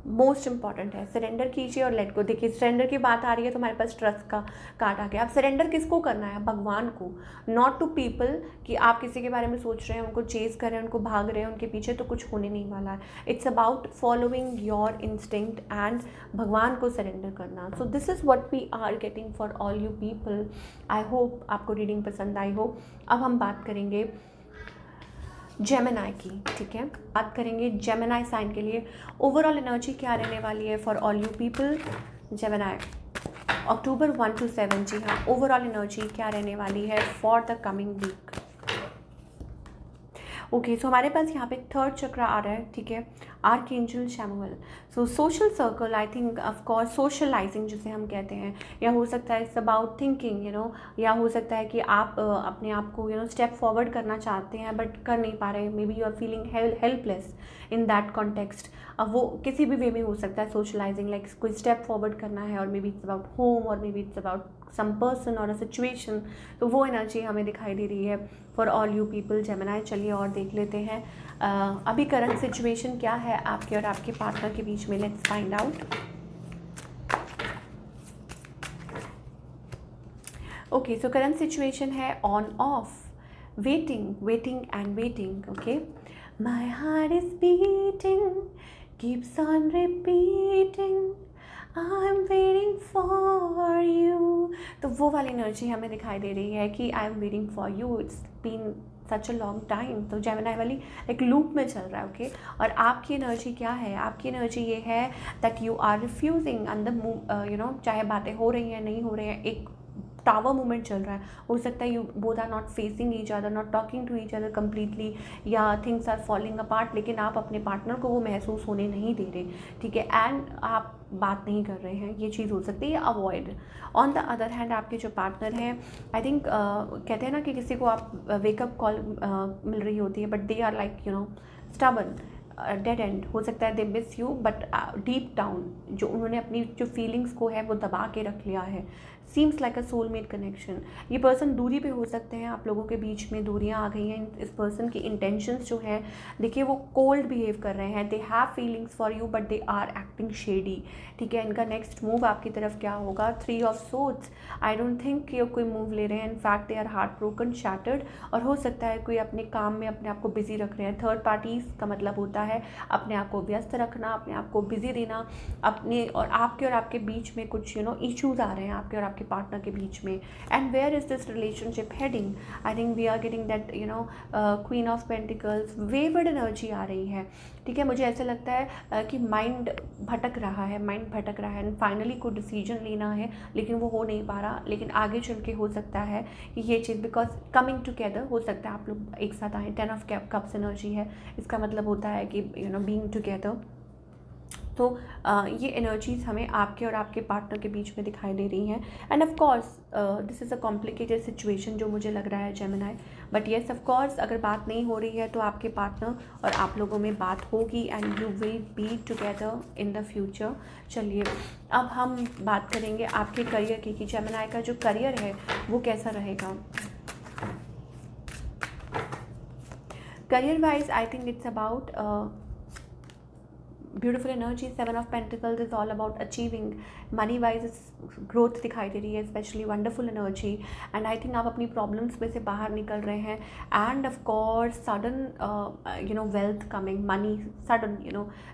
A: Most important है, सरेंडर कीजिए और लेट गो। देखिए, सरेंडर की बात आ रही है तो हमारे पास ट्रस्ट का कार्ड आ गया। अब सरेंडर किसको करना है? भगवान को, नॉट टू पीपल, कि आप किसी के बारे में सोच रहे हैं, उनको चेज कर रहे हैं, उनको भाग रहे हैं उनके पीछे, तो कुछ होने नहीं वाला है। It's about following your instinct and भगवान को सरेंडर करना। So this is what we are getting for all you people. I hope आपको रीडिंग पसंद आई हो। अब हम बात करेंगे जेमिनाई की, ठीक है, बात करेंगे जेमिनाई साइन के लिए ओवरऑल एनर्जी क्या रहने वाली है for all you people. Gemini October 1 to 7, जी हाँ, ओवरऑल एनर्जी क्या रहने वाली है for the coming week. Okay, so हमारे पास यहाँ पे थर्ड चक्र आ रहा है, ठीक है, archangel Shamuel. So social circle, I think of course socialising जिसे हम कहते हैं, या हो सकता है इट्स अबाउट थिंकिंग, या हो सकता है कि आप अपने आप को स्टेप फॉरवर्ड करना चाहते हैं बट कर नहीं पा रहे। Maybe you are feeling helpless in that context. अब वो किसी भी वे में हो सकता है, सोशलाइजिंग लाइक कोई स्टेप फॉरवर्ड करना है, और maybe it's about home, और maybe it's about some person और अ सिचुएशन। तो वो एनर्जी हमें दिखाई दे रही है for all you people Gemini. चलिए और देख लेते हैं अभी करंट सिचुएशन क्या है आपके और आपके पार्टनर के बीच में। Let's find out. Okay, so current situation है on off, waiting waiting and waiting. Okay, my heart is beating, keeps on repeating, I am waiting for you. तो वो वाली एनर्जी हमें दिखाई दे रही है कि I am waiting for you, it's been such a long time. तो जेमिनाई वाली एक लूप में चल रहा है। ओके, और आपकी एनर्जी क्या है? आपकी एनर्जी ये है that you are refusing on the चाहे बातें हो रही हैं नहीं हो रही हैं, एक टावर मूवमेंट चल रहा है। हो सकता है you both are not facing each other, not talking to each other completely, या थिंग्स आर फॉलिंग अपार्ट, लेकिन आप अपने पार्टनर को वो महसूस होने नहीं दे रहे, ठीक है, एंड आप बात नहीं कर रहे हैं। ये चीज़ हो सकती है avoid. On the other hand आपके जो पार्टनर हैं, आई थिंक कहते हैं ना कि किसी को आप वेकअप कॉल मिल रही होती है, but they are like stubborn. Dead end, हो सकता है they miss you but deep down जो उन्होंने अपनी जो फीलिंग्स को है वो दबा के रख लिया है। सीम्स लाइक अ सोलमेट कनेक्शन। ये पर्सन दूरी पे हो सकते हैं, आप लोगों के बीच में दूरियां आ गई हैं। इस पर्सन की इंटेंशंस जो हैं, देखिए वो कोल्ड बिहेव कर रहे हैं, they have feelings for you but they are acting shady, ठीक है। इनका नेक्स्ट मूव आपकी तरफ क्या होगा? 3 of swords. I don't think ये कोई मूव ले रहे हैं, in fact they are heartbroken, shattered, और हो सकता है कोई अपने काम में अपने आप को बिजी रख रहे हैं। थर्ड पार्टीज का मतलब होता है अपने आप को व्यस्त रखना, अपने आप को बिजी देना, अपने और आपके बीच में कुछ इश्यूज आ रहे हैं आपके और आपके पार्टनर के बीच में। And where is this relationship heading? I think we are getting that queen of pentacles, wayward energy आ रही है, ठीक है। मुझे ऐसा लगता है कि माइंड भटक रहा है, एंड फाइनली कोई डिसीजन लेना है लेकिन वो हो नहीं पा रहा, लेकिन आगे चल के हो सकता है कि ये चीज़, बिकॉज कमिंग टुगेदर, हो सकता है आप लोग एक साथ आएँ। 10 ऑफ कप्स एनर्जी है, इसका मतलब होता है कि बीइंग टुगेदर। तो ये एनर्जीज हमें आपके और आपके पार्टनर के बीच में दिखाई दे रही हैं। And of course this is a complicated situation जो मुझे लग रहा है Gemini, but yes of course अगर बात नहीं हो रही है तो आपके पार्टनर और आप लोगों में बात होगी and you will be together in the future. चलिए अब हम बात करेंगे आपके करियर की, कि जेमिनी का जो करियर है वो कैसा रहेगा। Career wise I think it's about beautiful energy. 7 of pentacles is all about achieving. Money wise growth दिखाई दे रही है, specially wonderful energy. And I think आप अपनी प्रॉब्लम्स में से बाहर निकल रहे हैं। And of course sudden wealth coming, money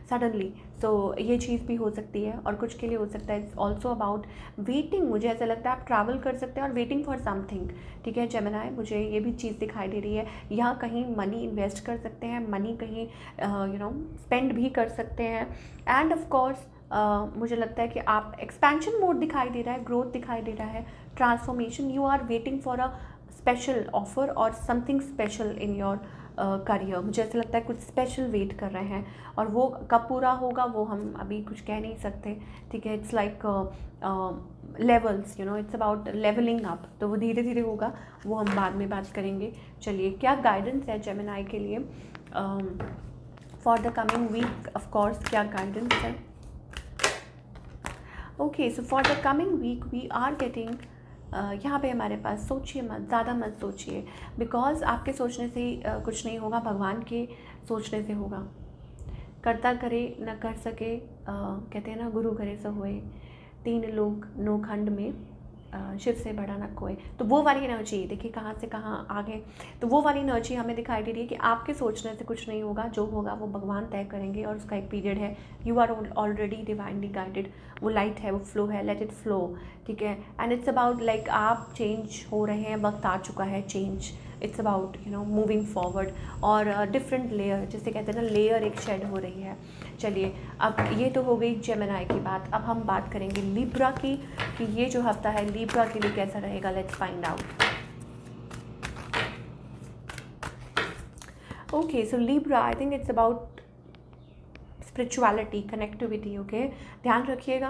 A: suddenly. So ये चीज़ भी हो सकती है और कुछ के लिए हो सकता है इट्स ऑल्सो अबाउट वेटिंग। मुझे ऐसा लगता है आप ट्रैवल कर सकते हैं और वेटिंग फॉर समथिंग, ठीक है जेमिनी। मुझे ये भी चीज़ दिखाई दे रही है, यहाँ कहीं मनी इन्वेस्ट कर सकते हैं, मनी कहीं स्पेंड भी कर सकते हैं। एंड ऑफ कोर्स मुझे लगता है कि आप एक्सपेंशन मोड दिखाई दे रहा है, ग्रोथ दिखाई दे रहा है, transformation. You are waiting for a special offer और something special in your career. मुझे ऐसा लगता है कुछ स्पेशल वेट कर रहे हैं और वो कब पूरा होगा वो हम अभी कुछ कह नहीं सकते, ठीक है। It's like levels, it's about levelling up, तो वो धीरे धीरे होगा, वो हम बाद में बात करेंगे। चलिए क्या गाइडेंस है जेमिनी के लिए for the coming week? Of course क्या गाइडेंस है? Okay, so for the coming week we are getting, यहाँ पे हमारे पास सोचिए मत, ज़्यादा मत सोचिए, बिकॉज आपके सोचने से कुछ नहीं होगा, भगवान के सोचने से होगा। करता करे न कर सके, कहते हैं ना गुरु करे सो होए, 3 लोग 9 खंड में शिव से बड़ा न कोई। तो वो वाली एनर्जी देखिए कहाँ से कहाँ आ गए। तो वो वाली एनर्जी हमें दिखाई दे रही है कि आपके सोचने से कुछ नहीं होगा, जो होगा वो भगवान तय करेंगे और उसका एक पीरियड है। You are already divinely guided, वो लाइट है, वो फ्लो है, लेट इट फ्लो, ठीक है। एंड इट्स अबाउट लाइक आप चेंज हो रहे हैं, वक्त आ चुका है change. It's about moving forward और डिफरेंट लेयर, जैसे कहते हैं ना लेयर एक शेड हो रही है। चलिए अब ये तो हो गई जेमिनी की बात। अब हम बात करेंगे लिब्रा की, कि ये जो हफ्ता है लिब्रा के लिए कैसा रहेगा। Let's find out. Okay, so Libra I think it's about spirituality, connectivity, okay. ध्यान रखिएगा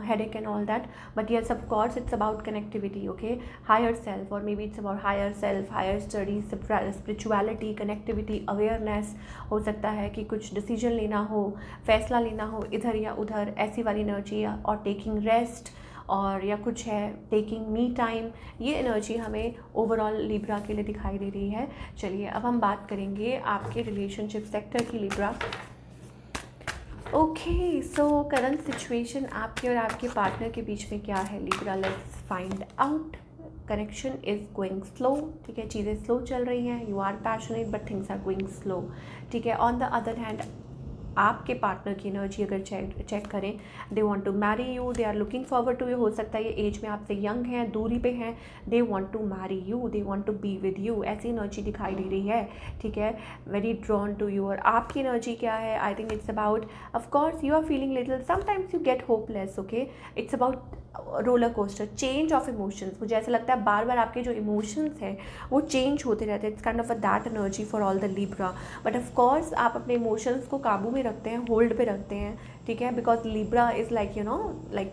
A: headache and all that, but yes of course it's about connectivity, okay. Higher self, और maybe it's about higher self, higher studies, spirituality, connectivity, awareness. हो सकता है कि कुछ decision लेना हो, फैसला लेना हो इधर या उधर, ऐसी वाली एनर्जी, और टेकिंग रेस्ट, और या कुछ है टेकिंग मी टाइम। ये एनर्जी हमें ओवरऑल लिब्रा के लिए दिखाई दे रही है। चलिए अब हम बात करेंगे आपके रिलेशनशिप सेक्टर की Libra. Okay, so current situation आपके और आपके पार्टनर के बीच में क्या है Libra? Let's find out. Connection is going slow, ठीक है, चीज़ें स्लो चल रही हैं। You are passionate but things are going slow, ठीक है। ऑन द अदर हैंड आपके पार्टनर की एनर्जी अगर चेक करें, they want to marry you, they are looking forward to you. हो सकता है ये एज में आपसे यंग हैं, दूरी पे हैं, they want to marry you, they want to be with you, ऐसी एनर्जी दिखाई दे रही है, ठीक है। Very drawn to you. और आपकी एनर्जी क्या है? I think it's about, of course you are feeling little, sometimes you get hopeless, okay. It's about roller coaster, change of emotions. मुझे ऐसा लगता है बार बार आपके जो इमोशंस हैं वो चेंज होते रहते हैं। It's kind of a that energy for all the Libra, but of course आप अपने इमोशंस को काबू में रखते हैं, होल्ड पे रखते हैं, ठीक है, because Libra is like like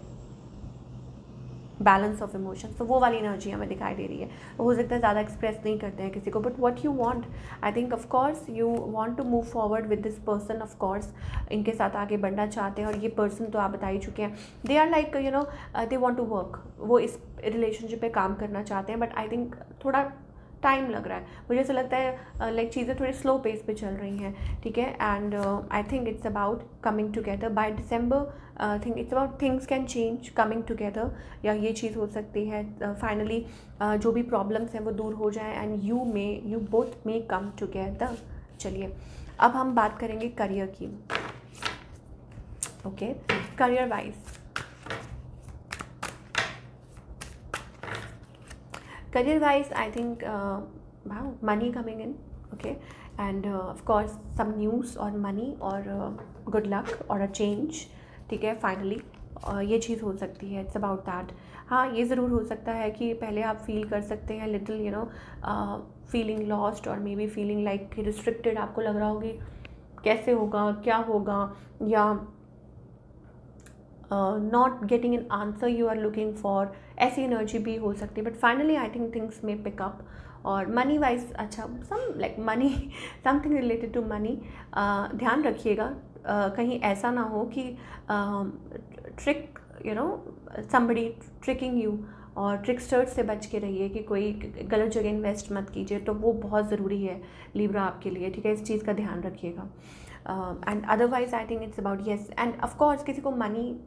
A: balance of emotion, तो वो वाली एनर्जी हमें दिखाई दे रही है। हो सकता है ज़्यादा एक्सप्रेस नहीं करते हैं किसी को, but what you want, I think of course you want to move forward with this person, of course इनके साथ आगे बढ़ना चाहते हैं। और ये पर्सन तो आप बता ही चुके हैं, they are like you know they want to work, वो इस रिलेशनशिप पे काम करना चाहते हैं, बट आई थिंक थोड़ा टाइम लग रहा है। मुझे ऐसा लगता है लाइक चीज़ें थोड़ी स्लो पेस पे चल रही हैं, ठीक है। And I think it's about coming together by December. I think it's about things can change, coming together, या ये चीज़ हो सकती है फाइनली जो भी प्रॉब्लम्स हैं वो दूर हो जाए and you both may come together. चलिए अब हम बात करेंगे करियर की। Okay, career wise I think wow, money coming in, okay, and of course some news on money or good luck or a change, ठीक है, फाइनली ये चीज़ हो सकती है। It's about that. हाँ, ये ज़रूर हो सकता है कि पहले आप फील कर सकते हैं little you know feeling lost और maybe feeling like restricted, आपको लग रहा होगी कैसे होगा, क्या होगा, या not getting an answer you are looking for, ऐसी एनर्जी भी हो सकती है। But finally I think things में पिकअप। और मनी वाइज अच्छा, some like money, something related to money, ध्यान रखिएगा कहीं ऐसा ना हो कि trick you know somebody tricking you, और ट्रिकस्टर्स से बच के रहिए कि कोई गलत जगह इन्वेस्ट मत कीजिए, तो वो बहुत ज़रूरी है लिब्रा आपके लिए, ठीक है, इस चीज़ का ध्यान रखिएगा। And otherwise I think it's about yes, and of course किसी को मनी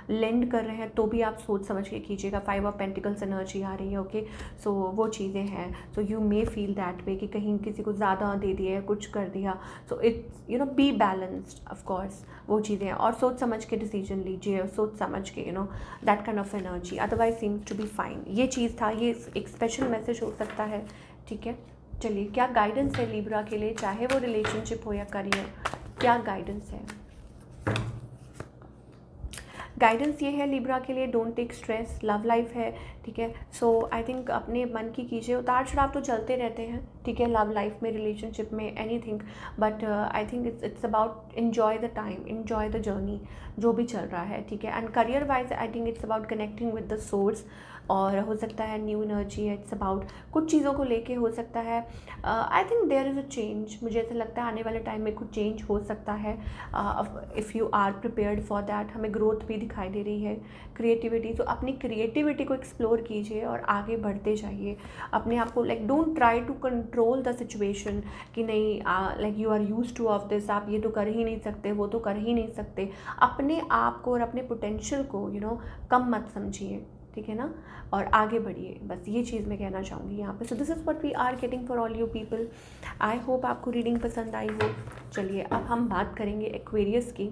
A: लेंड कर रहे हैं तो भी आप सोच समझ के कीजिएगा। 5 ऑफ पेंटिकल्स एनर्जी आ रही है, ओके, सो वो चीज़ें हैं। So you may feel that way कि कहीं किसी को ज़्यादा दे दिया, कुछ कर दिया, so it's you know be balanced, of course वो चीज़ें हैं, और सोच समझ के डिसीजन लीजिए, सोच समझ के, you know that kind of energy, otherwise seems to be fine. ये चीज़ था, ये एक स्पेशल मैसेज हो सकता है, ठीक है। चलिए, क्या गाइडेंस है लिब्रा के लिए, चाहे वो रिलेशनशिप हो या करियर, क्या गाइडेंस है? गाइडेंस ये है लिब्रा के लिए, don't take stress, love life है, ठीक है। सो आई थिंक अपने मन की कीजिए, उतार चढ़ाव तो चलते रहते हैं, ठीक है, लव लाइफ में, रिलेशनशिप में, anything, but I think it's about enjoy the time, enjoy the journey जो भी चल रहा है, ठीक है। And career wise I think it's about connecting with the source, और हो सकता है न्यू एनर्जी है, इट्स अबाउट कुछ चीज़ों को लेके हो सकता है। I think there is a change, मुझे ऐसा लगता है आने वाले टाइम में कुछ चेंज हो सकता है, if you are prepared for that. हमें ग्रोथ भी दिखाई दे रही है, क्रिएटिविटी, तो अपनी क्रिएटिविटी को एक्सप्लोर कीजिए और आगे बढ़ते जाइए। अपने आप को like don't try to control the situation कि नहीं like you are use to of this, आप ये तो कर ही नहीं सकते, वो तो कर ही नहीं सकते। अपने आप को और अपने पोटेंशियल को यू नो कम मत समझिए, ठीक है ना, और आगे बढ़िए, बस ये चीज़ मैं कहना चाहूँगी यहाँ पे। So this is what we are getting for all you people. I hope आपको रीडिंग पसंद आई हो। चलिए अब हम बात करेंगे एक्वेरियस की।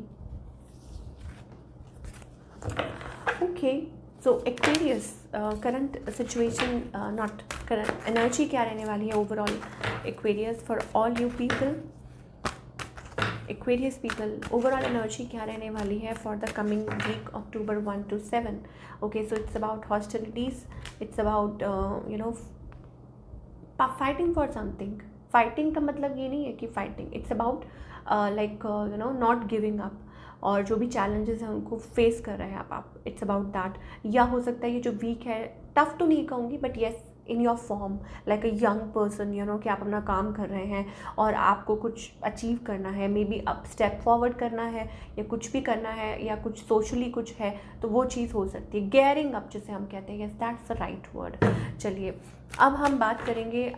A: Okay, so Aquarius current situation, not current energy क्या रहने वाली है overall Aquarius for all you people. Aquarius people overall energy क्या रहने वाली है for the coming week October 1 to 7। Okay, so it's about hostilities, it's about you know fighting for something. Fighting का मतलब ये नहीं है कि fighting, it's about like you know not giving up, और जो भी चैलेंजेस हैं उनको फेस कर रहे हैं आप, इट्स अबाउट दैट। या हो सकता है ये जो वीक है, टफ तो नहीं कहूँगी, but yes in your form like a young person, you know कि आप अपना काम कर रहे हैं और आपको कुछ अचीव करना है, may be up step forward करना है, या कुछ भी करना है, या कुछ सोशली कुछ है, तो वो चीज़ हो सकती है। गेयरिंग अप जिसे हम कहते हैं, yes that's the right word. चलिए अब हम बात करेंगे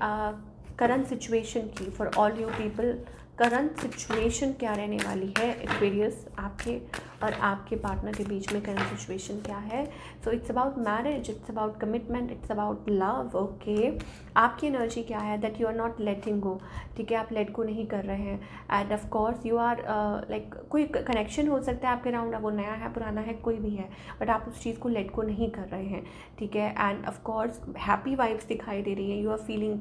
A: करंट सिचुएशन की for all you people. Current situation क्या रहने वाली है एक्वेरियस, आपके और आपके पार्टनर के बीच में करंट सिचुएशन क्या है। So it's about marriage, it's about commitment, it's about love. Okay, आपकी एनर्जी क्या है, that you are not letting go, ठीक है, आप लेट गो नहीं कर रहे हैं। And of course you are like कोई कनेक्शन हो सकता है आपके राउंड, अब वो नया है पुराना है कोई भी है, बट आप उस चीज़ को लेट गो नहीं कर रहे हैं, ठीक है। And of course happy vibes दिखाई दे रही है, you are feeling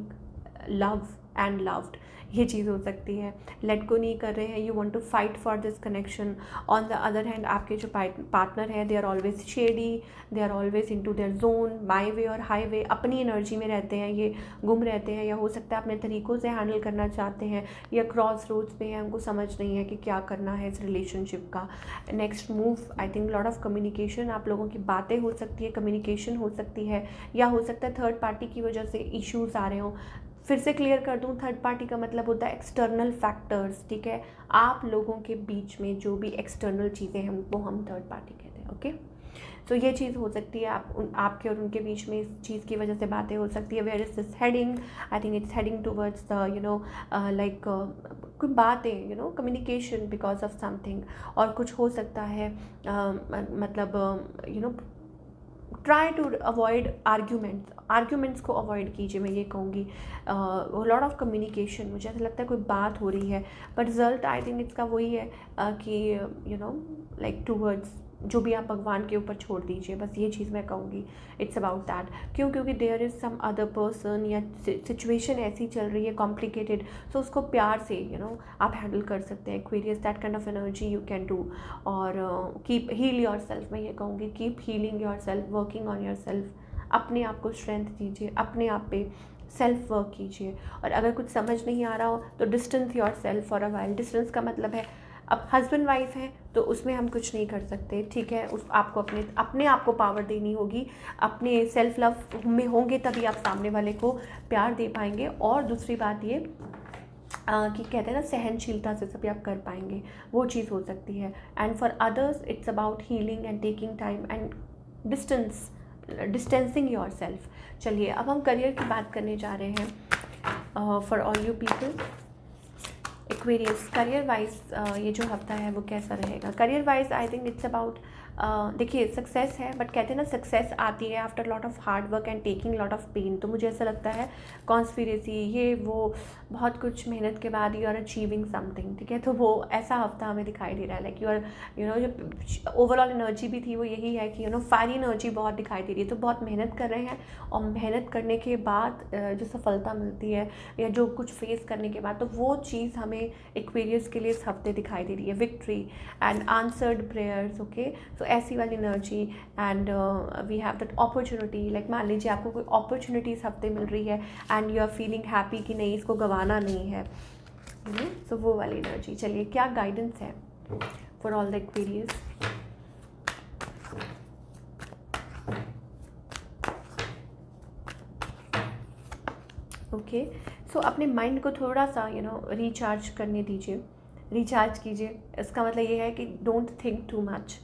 A: love and loved, ये चीज़ हो सकती है। लेट गो नहीं कर रहे हैं, you want to fight for this connection. On the other hand आपके जो पार्टनर है, they are always shady, they are always into their zone, my way और हाई वे, अपनी एनर्जी में रहते हैं, ये गुम रहते हैं, या हो सकता है अपने तरीक़ों से हैंडल करना चाहते हैं, या क्रॉस रोड्स पे हैं, उनको समझ नहीं है कि क्या करना है इस रिलेशनशिप का next move. I think lot of communication, आप लोगों की बातें हो सकती है, कम्युनिकेशन हो सकती है, या हो सकता है थर्ड पार्टी की वजह से इश्यूज़ आ रहे हों। फिर से क्लियर कर दूं, थर्ड पार्टी का मतलब होता है एक्सटर्नल फैक्टर्स, ठीक है। आप लोगों के बीच में जो भी एक्सटर्नल चीज़ें हैं वो हम थर्ड पार्टी कहते हैं, ओके। तो ये चीज़ हो सकती है, आपके और उनके बीच में इस चीज़ की वजह से बातें हो सकती है। Where is this heading? I think it's heading towards the like कोई बातें, कम्युनिकेशन बिकॉज ऑफ समथिंग। और कुछ हो सकता है मतलब ट्राई टू अवॉइड आर्ग्यूमेंट्स को अवॉइड कीजिए, मैं ये कहूँगी। लॉट ऑफ कम्युनिकेशन, मुझे ऐसा लगता है कोई बात हो रही है, पर रिजल्ट आई थिंक इसका वही है कि लाइक टूवर्ड्स जो भी आप भगवान के ऊपर छोड़ दीजिए, बस ये चीज़ मैं कहूँगी। इट्स अबाउट दैट, क्योंकि there is some other person, या सिचुएशन ऐसी चल रही है कॉम्प्लिकेटेड, सो उसको प्यार से आप हैंडल कर सकते हैं। Aquarius, that kind of energy you can do. और कीप हील योर सेल्फ, मैं ये कहूँगी, keep healing your self, working on your self. अपने आप को स्ट्रेंथ दीजिए, अपने आप पे सेल्फ वर्क कीजिए। और अगर कुछ समझ नहीं आ रहा हो तो distance your self for a while. Distance का मतलब है, अब हस्बैंड वाइफ हैं तो उसमें हम कुछ नहीं कर सकते, ठीक है। उस आपको अपने आप को पावर देनी होगी, अपने सेल्फ लव में होंगे तभी आप सामने वाले को प्यार दे पाएंगे। और दूसरी बात ये कि कहते हैं ना, सहनशीलता से सभी आप कर पाएंगे, वो चीज़ हो सकती है। And for others it's about healing and taking time and distancing your self. चलिए अब हम करियर की बात करने जा रहे हैं for all you people. Aquarius, career wise ये जो हफ्ता है वो कैसा रहेगा? Career wise I think it's about, देखिए सक्सेस है, बट कहते हैं ना सक्सेस आती है after lot of hard work and taking lot of pain. तो मुझे ऐसा लगता है कॉन्स्पिरेसी, ये वो बहुत कुछ मेहनत के बाद यू आर अचीविंग समथिंग, ठीक है। तो वो ऐसा हफ्ता हमें दिखाई दे रहा है, लाइक यू आर जो ओवरऑल एनर्जी भी थी वो यही है कि फायरी एनर्जी बहुत दिखाई दे रही है। तो बहुत मेहनत कर रहे हैं, और मेहनत करने के बाद जो सफलता मिलती है, या जो कुछ फेस करने के बाद, तो वो चीज़ हमें एक्वेरियस के लिए इस हफ्ते दिखाई दे रही है। Victory and answered prayers, okay. So ऐसी वाली energy. And we have that opportunity, like मान लीजिए आपको कोई अपॉर्चुनिटी इस हफ्ते मिल रही है and you are feeling happy कि नहीं, इसको गंवाना नहीं है, सो वो वाली एनर्जी। चलिए क्या गाइडेंस है for all the Aquarius? Okay, so अपने माइंड को थोड़ा सा रिचार्ज करने दीजिए, रिचार्ज कीजिए। इसका मतलब ये है कि don't think too much.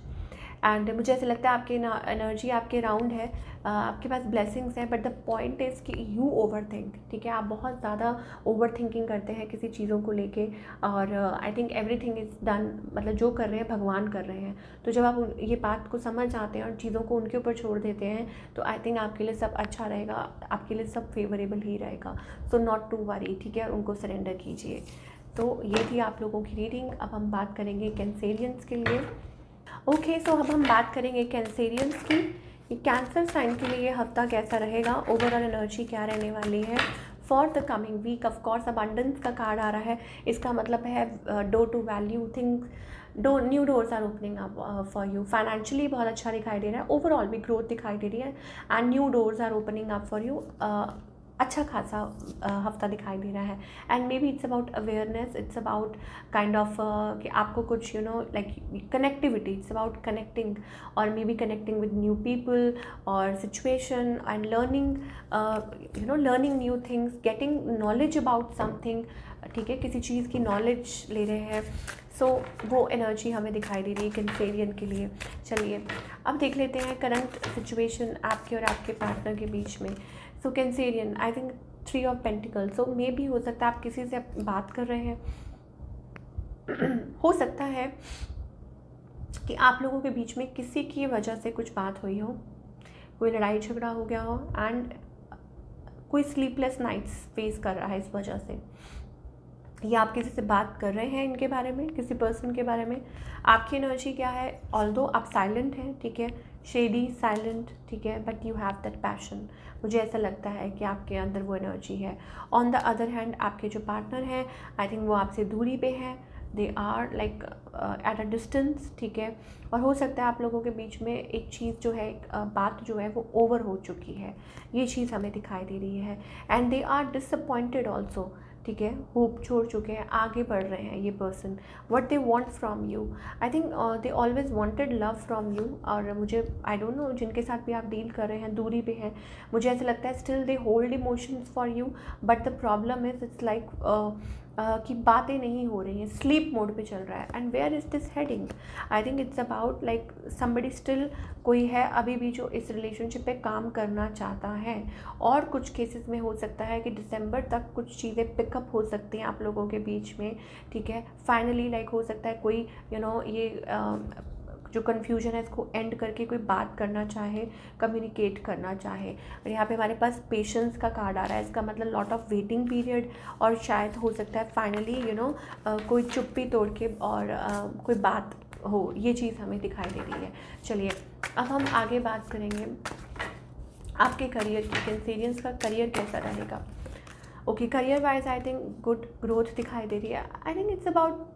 A: And मुझे ऐसा लगता है आपकी एनर्जी आपके राउंड है, आपके पास ब्लेसिंग्स हैं, बट द पॉइंट इज़ कि यू ओवर थिंक, ठीक है। आप बहुत ज़्यादा ओवर थिंकिंग करते हैं किसी चीज़ों को लेके, और I think everything is done, मतलब जो कर रहे हैं भगवान कर रहे हैं। तो जब आप ये बात को समझ आते हैं और चीज़ों को उनके ऊपर छोड़ देते हैं, तो आई थिंक आपके लिए सब अच्छा रहेगा, आपके लिए सब फेवरेबल ही रहेगा। सो नॉट टू वरी, ठीक है, और उनको सरेंडर कीजिए। तो ये थी आप लोगों की रीडिंग। अब हम बात करेंगे कैंसेरियंस के लिए। ओके, सो अब हम बात करेंगे कैंसेरियंस की। कैंसर साइन के लिए ये हफ्ता कैसा रहेगा, ओवरऑल एनर्जी क्या रहने वाली है for the coming week. Of course abundance का कार्ड आ रहा है, इसका मतलब है door to value things, new doors are opening up for you. Financially बहुत अच्छा दिखाई दे रहा है, ओवरऑल भी ग्रोथ दिखाई दे रही है, and new doors are opening up for you. अच्छा खासा हफ्ता दिखाई दे रहा है। And maybe it's about awareness, it's about kind of कि आपको कुछ like connectivity, it's about connecting, और maybe connecting with new people और situation, and learning learning new things, getting knowledge about something, ठीक है, किसी चीज़ की knowledge ले रहे हैं। सो वो एनर्जी हमें दिखाई दे रही है कैंसेरियन के लिए। चलिए अब देख लेते हैं करंट सिचुएशन आपके और आपके पार्टनर के बीच में। So Cancerian, I think 3 of pentacles. So may भी हो सकता है आप किसी से बात कर रहे हैं हो सकता है कि आप लोगों के बीच में किसी की वजह से कुछ बात हुई हो, कोई लड़ाई झगड़ा हो गया हो, एंड कोई स्लीपलेस नाइट्स फेस कर रहा है इस वजह से। या आप किसी से बात कर रहे हैं इनके बारे में, किसी पर्सन के बारे में। आपकी एनर्जी क्या है, ऑल्दो आप साइलेंट हैं, ठीक है, शेडी साइलेंट, ठीक है, but you have that passion. मुझे ऐसा लगता है कि आपके अंदर वो एनर्जी है। ऑन द अदर हैंड आपके जो पार्टनर हैं, आई थिंक वो आपसे दूरी पे हैं, they are like at a distance, ठीक है। और हो सकता है आप लोगों के बीच में एक चीज़ जो है, बात जो है वो ओवर हो चुकी है, ये चीज़ हमें दिखाई दे रही है। And they are disappointed also, ठीक है, होप छोड़ चुके हैं, आगे बढ़ रहे हैं ये person. What they want from you, I think they always wanted love from you. और मुझे आई डोंट नो जिनके साथ भी आप डील कर रहे हैं, दूरी पे हैं, मुझे ऐसा लगता है still they hold emotions for you, but the problem is it's like कि बातें नहीं हो रही हैं, स्लीप मोड पे चल रहा है। And where is this heading, I think it's about like somebody still, कोई है अभी भी जो इस रिलेशनशिप पे काम करना चाहता है। और कुछ केसेस में हो सकता है कि दिसंबर तक कुछ चीज़ें पिकअप हो सकती हैं आप लोगों के बीच में, ठीक है। फाइनली लाइक हो सकता है कोई ये जो कन्फ्यूजन है इसको एंड करके कोई बात करना चाहे, कम्युनिकेट करना चाहे। और यहाँ पे हमारे पास पेशेंस का कार्ड आ रहा है, इसका मतलब लॉट ऑफ वेटिंग पीरियड, और शायद हो सकता है फाइनली कोई चुप्पी तोड़ के और कोई बात हो, ये चीज़ हमें दिखाई दे रही है। चलिए अब हम आगे बात करेंगे आपके करियर की। कैंसेरियंस का करियर कैसा रहेगा। Okay, career wise I think good growth दिखाई दे रही है। I think it's about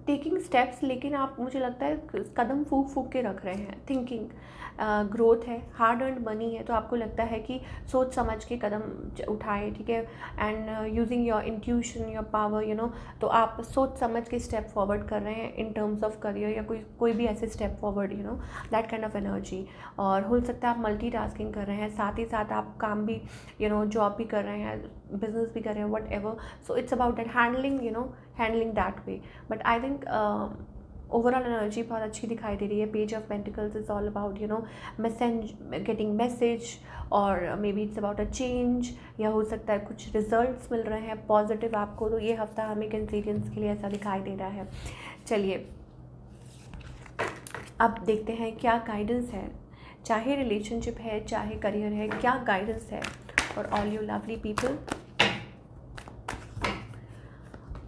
A: taking steps, लेकिन आप, मुझे लगता है कदम फूक फूक के रख रहे हैं। थिंकिंग ग्रोथ है, हार्ड अर्न मनी है, तो आपको लगता है कि सोच समझ के कदम उठाए, ठीक है। And using your intuition, your power, तो आप सोच समझ के स्टेप फॉरवर्ड कर रहे हैं इन टर्म्स ऑफ करियर, या कोई भी ऐसे step forward, that kind of energy. और हो सकता है आप मल्टीटास्किंग कर रहे हैं, साथ ही साथ आप काम भी, जॉब भी कर रहे हैं, बिजनेस भी कर रहे हैं, whatever. So it's about that handling that way. But I think overall energy बहुत अच्छी दिखाई दे रही है। Page of pentacles is all about getting message, और maybe it's about a change, या हो सकता है कुछ रिजल्ट्स मिल रहे हैं पॉजिटिव आपको। तो ये हफ्ता हमें कैंसेरियंस के लिए ऐसा दिखाई दे रहा है। चलिए अब देखते हैं क्या गाइडेंस है, चाहे रिलेशनशिप है चाहे करियर है, क्या गाइडेंस है for all you lovely people.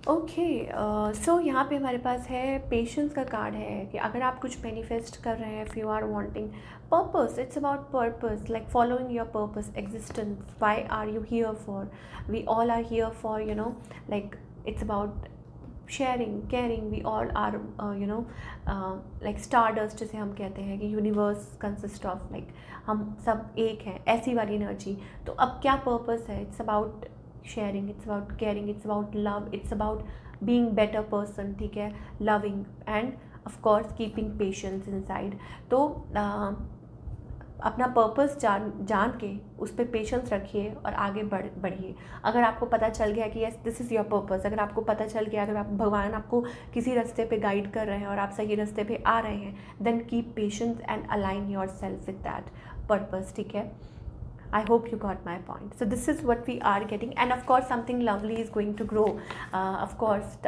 A: Okay, so यहाँ पे हमारे पास है पेशेंस का कार्ड है कि अगर आप कुछ मैनिफेस्ट कर रहे हैं, if you are wanting purpose, it's about purpose, like following your purpose, existence, why are you here for, we all are here for, like it's about sharing, caring, we all are like stardust, जिसे हम कहते हैं कि universe consist of, like हम सब एक हैं, ऐसी वाली एनर्जी। तो अब क्या पर्पस है, it's about sharing, it's about caring, it's about love, it's about being better person, ठीक है, loving and of course keeping patience inside। तो अपना पर्पस जान के उस पर पेशेंस रखिए और आगे बढ़िए। अगर आपको पता चल गया कि yes this is your purpose, अगर आपको पता चल गया, अगर आप भगवान आपको किसी रास्ते पे गाइड कर रहे हैं और आप सही रास्ते पे आ रहे हैं, then keep patience and align yourself with that purpose, ठीक है। I hope you got my point. So this is what we are getting, and of course something lovely is going to grow. Of course,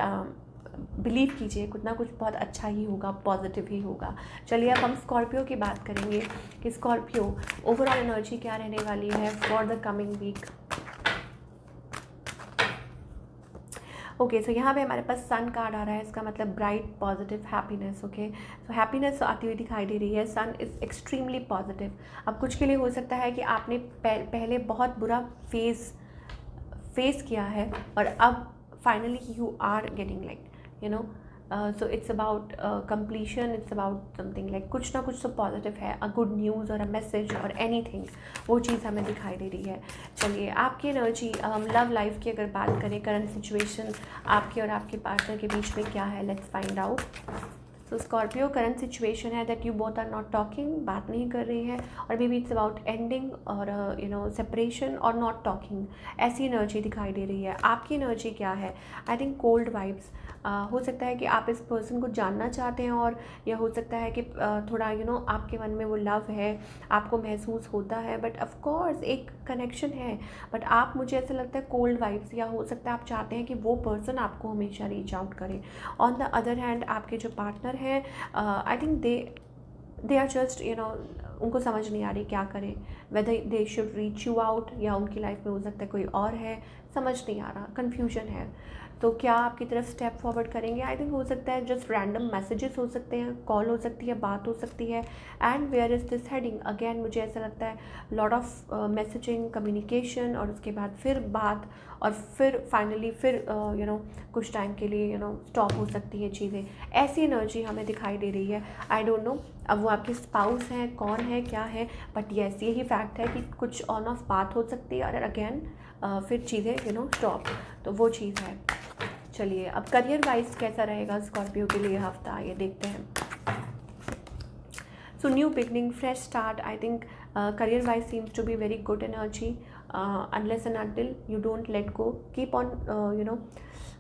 A: believe कीजिए कुछ ना कुछ बहुत अच्छा ही होगा, positive ही होगा। चलिए अब हम स्कॉर्पियो की बात करेंगे कि स्कॉर्पियो ओवरऑल एनर्जी क्या रहने वाली है for the coming week. Okay, so यहाँ पे हमारे पास सन कार्ड आ रहा है, इसका मतलब bright positive happiness. Okay, so happiness आती हुई दिखाई दे रही है, सन इज़ एक्सट्रीमली पॉजिटिव। अब कुछ के लिए हो सकता है कि आपने पहले बहुत बुरा फेस किया है और अब finally you are getting like so it's about completion, it's about something like कुछ ना कुछ तो पॉजिटिव है, अ गुड न्यूज़ और अ मैसेज और एनीथिंग, वो चीज़ हमें दिखाई दे रही है। चलिए आपकी एनर्जी, हम लव लाइफ की अगर बात करें, करंट सिचुएशन आपके और आपके पार्टनर के बीच में क्या है, let's find out. So Scorpio current situation है that you both are not talking, बात नहीं कर रही है, और maybe it's about ending और सेपरेशन और नॉट टॉकिंग, ऐसी एनर्जी दिखाई दे रही है। आपकी एनर्जी क्या है, आई थिंक कोल्ड वाइब्स। हो सकता है कि आप इस पर्सन को जानना चाहते हैं, और या हो सकता है कि थोड़ा आपके मन में वो लव है, आपको महसूस होता है, बट ऑफ कोर्स एक कनेक्शन है, बट आप, मुझे ऐसा लगता है कोल्ड वाइब्स, या हो सकता है आप चाहते हैं कि वो पर्सन आपको हमेशा रीच आउट करे। ऑन द अदर हैंड आपके जो पार्टनर हैं, I think they are just उनको समझ नहीं आ रही क्या करें, whether they should reach you out, या उनकी लाइफ में हो सकता है कोई और है, समझ नहीं आ रहा, कन्फ्यूजन है। तो क्या आपकी तरफ स्टेप फॉरवर्ड करेंगे? आई थिंक हो सकता है जस्ट रैंडम मैसेजेस हो सकते हैं, कॉल हो सकती है, बात हो सकती है। And where is this heading? Again मुझे ऐसा लगता है लॉट ऑफ मैसेजिंग, कम्युनिकेशन, और उसके बाद फिर बात, और फिर फाइनली फिर कुछ टाइम के लिए स्टॉप हो सकती है चीज़ें। ऐसी एनर्जी हमें दिखाई दे रही है। आई डोंट नो अब वो आपके स्पाउस हैं, कौन है, क्या है, बट येस यही फैक्ट है कि कुछ ऑन ऑफ बात हो सकती है, और अगेन फिर चीज़ें स्टॉप, तो वो चीज़ है। चलिए अब करियर वाइज कैसा रहेगा स्कॉर्पियो के लिए हफ्ता, ये देखते हैं। So new beginning, fresh start, I think career wise seems to be very good energy, unless and until you don't let go, keep on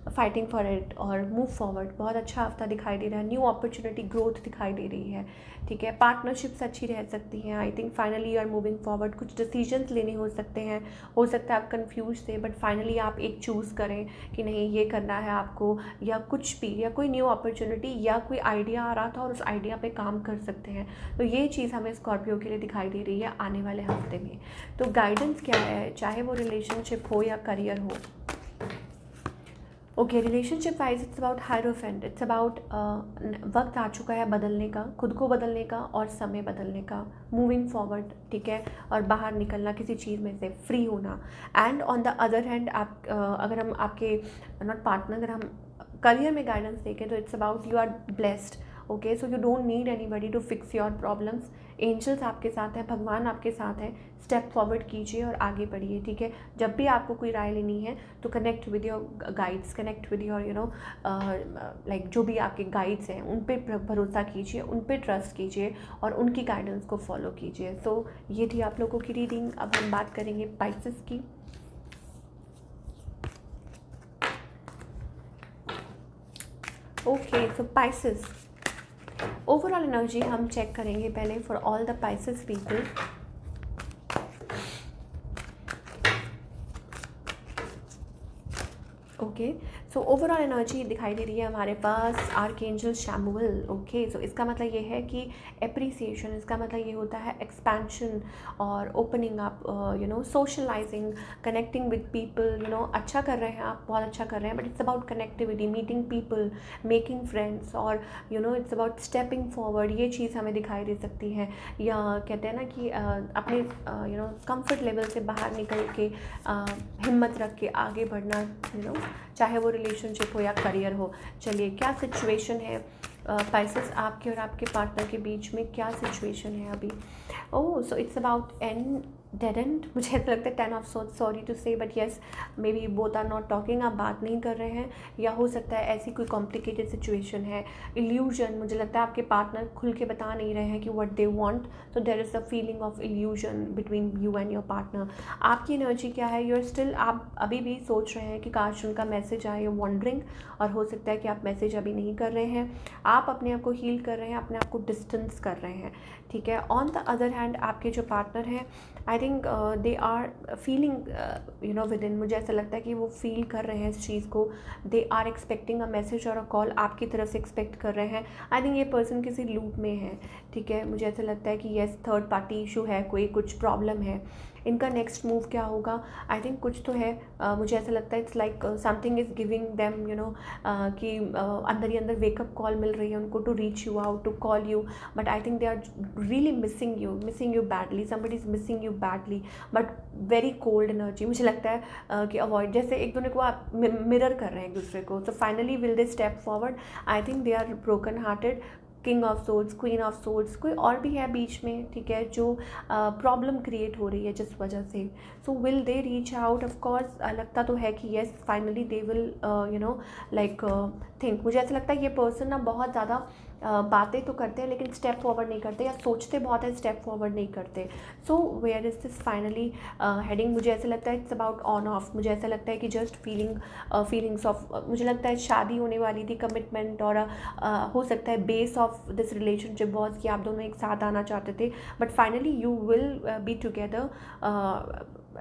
A: fighting for it और मूव फॉरवर्ड। बहुत अच्छा हफ्ता दिखाई दे रहा है, न्यू अपॉर्चुनिटी, ग्रोथ दिखाई दे रही है, ठीक है। पार्टनरशिप्स अच्छी रह सकती हैं। I think finally you are moving forward. कुछ डिसीजंस लेने हो सकते हैं, हो सकता है आप कंफ्यूज थे, बट फाइनली आप एक चूज़ करें कि नहीं ये करना है आपको, या कुछ भी, या कोई न्यू अपॉर्चुनिटी या कोई आइडिया आ रहा था और उस आइडिया पे काम कर सकते हैं। तो ये चीज़ हमें स्कॉर्पियो के लिए दिखाई दे रही है आने वाले हफ्ते में। तो गाइडेंस क्या है, चाहे वो रिलेशनशिप हो या करियर हो। Okay, relationship wise it's about hierophant, it's about वक्त आ चुका है बदलने का, खुद को बदलने का और समय बदलने का, मूविंग फॉरवर्ड, ठीक है, और बाहर निकलना किसी चीज़ में से, फ्री होना। And on the other hand आप अगर हम आपके नॉट पार्टनर, अगर हम करियर में गाइडेंस देखें तो it's about you are blessed. Okay, so you don't need anybody to fix your problems. Angels आपके साथ हैं, भगवान आपके साथ हैं। स्टेप फॉरवर्ड कीजिए और आगे बढ़िए, ठीक है। जब भी आपको कोई राय लेनी है तो connect with your guides, connect with your like जो भी आपके गाइड्स हैं उन पे भरोसा कीजिए, उन पे ट्रस्ट कीजिए और उनकी गाइडेंस को फॉलो कीजिए। सो ये थी आप लोगों की रीडिंग। अब हम बात करेंगे पाइसेस की। ओके, सो पाइसेस ओवरऑल एनर्जी हम चेक करेंगे पहले for all the Pisces people. Okay, so overall energy दिखाई दे रही है हमारे पास आर्कएंजल शैमुएल। ओके, सो इसका मतलब ये है कि एप्रिसिएशन, इसका मतलब ये होता है एक्सपेंशन और opening up, socialising, connecting with people, अच्छा कर रहे हैं आप, बहुत अच्छा कर रहे हैं, but it's about connectivity, meeting people, making friends, और इट्स अबाउट स्टेपिंग फॉरवर्ड। ये चीज़ हमें दिखाई दे सकती है, या कहते हैं ना कि अपने कंफर्ट लेवल से बाहर निकल के हिम्मत रख के आगे बढ़ना, चाहे वो रिलेशनशिप हो या करियर हो। चलिए क्या सिचुएशन है पाइसेस आपके और आपके पार्टनर के बीच में, क्या सिचुएशन है अभी? Oh, so it's about end dead end, मुझे ऐसा लगता है 10 of swords, sorry to say, but yes maybe both are not talking, आप बात नहीं कर रहे हैं, या हो सकता है ऐसी कोई कॉम्प्लिकेटेड सिचुएशन है। इल्यूजन, मुझे लगता है आपके पार्टनर खुल के बता नहीं रहे हैं कि व्हाट दे वांट, तो there is a feeling of illusion between you and your partner. आपकी एनर्जी क्या है? यूर स्टिल, आप अभी भी सोच रहे हैं कि काश उनका मैसेज आए, वॉन्डरिंग, और हो सकता है कि आप मैसेज अभी नहीं कर रहे हैं, आप अपने आप को हील कर रहे हैं, अपने आप को डिस्टेंस कर रहे हैं, ठीक है। ऑन द अदर हैंड आपके जो पार्टनर हैं, I think they are feeling within, मुझे ऐसा लगता है कि वो फील कर रहे हैं इस चीज़ को, they are expecting a message और अ कॉल, आपकी तरफ से एक्सपेक्ट कर रहे हैं। आई थिंक ये पर्सन किसी लूप में है, ठीक है। मुझे ऐसा लगता है कि येस थर्ड पार्टी इशू है, कोई कुछ प्रॉब्लम है। इनका नेक्स्ट मूव क्या होगा? आई थिंक कुछ तो है, मुझे ऐसा लगता है it's like something is giving them कि अंदर ही अंदर वेकअप कॉल मिल रही है उनको to reach you out, to call you, but I think they are really missing you badly, somebody is missing you badly, but very cold energy. मुझे लगता है कि अवॉइड, जैसे एक दूसरे को आप मिरर कर रहे हैं एक दूसरे को। So finally will they step forward? I think they are broken hearted. King of swords, queen of swords, कोई और भी है बीच में, ठीक है, जो प्रॉब्लम क्रिएट हो रही है जिस वजह से। So will they reach out? Of course लगता तो है कि yes finally they will like think. मुझे ऐसा लगता है ये पर्सन ना बहुत ज़्यादा बातें तो करते हैं लेकिन स्टेप फॉरवर्ड नहीं करते, या सोचते बहुत है स्टेप फॉरवर्ड नहीं करते। So where is this finally heading? मुझे ऐसा लगता है इट्स अबाउट ऑन ऑफ। मुझे ऐसा लगता है कि जस्ट फीलिंग्स ऑफ, मुझे लगता है शादी होने वाली थी, कमिटमेंट, और हो सकता है base of this relationship was कि आप दोनों एक साथ आना चाहते थे, but finally you will be together.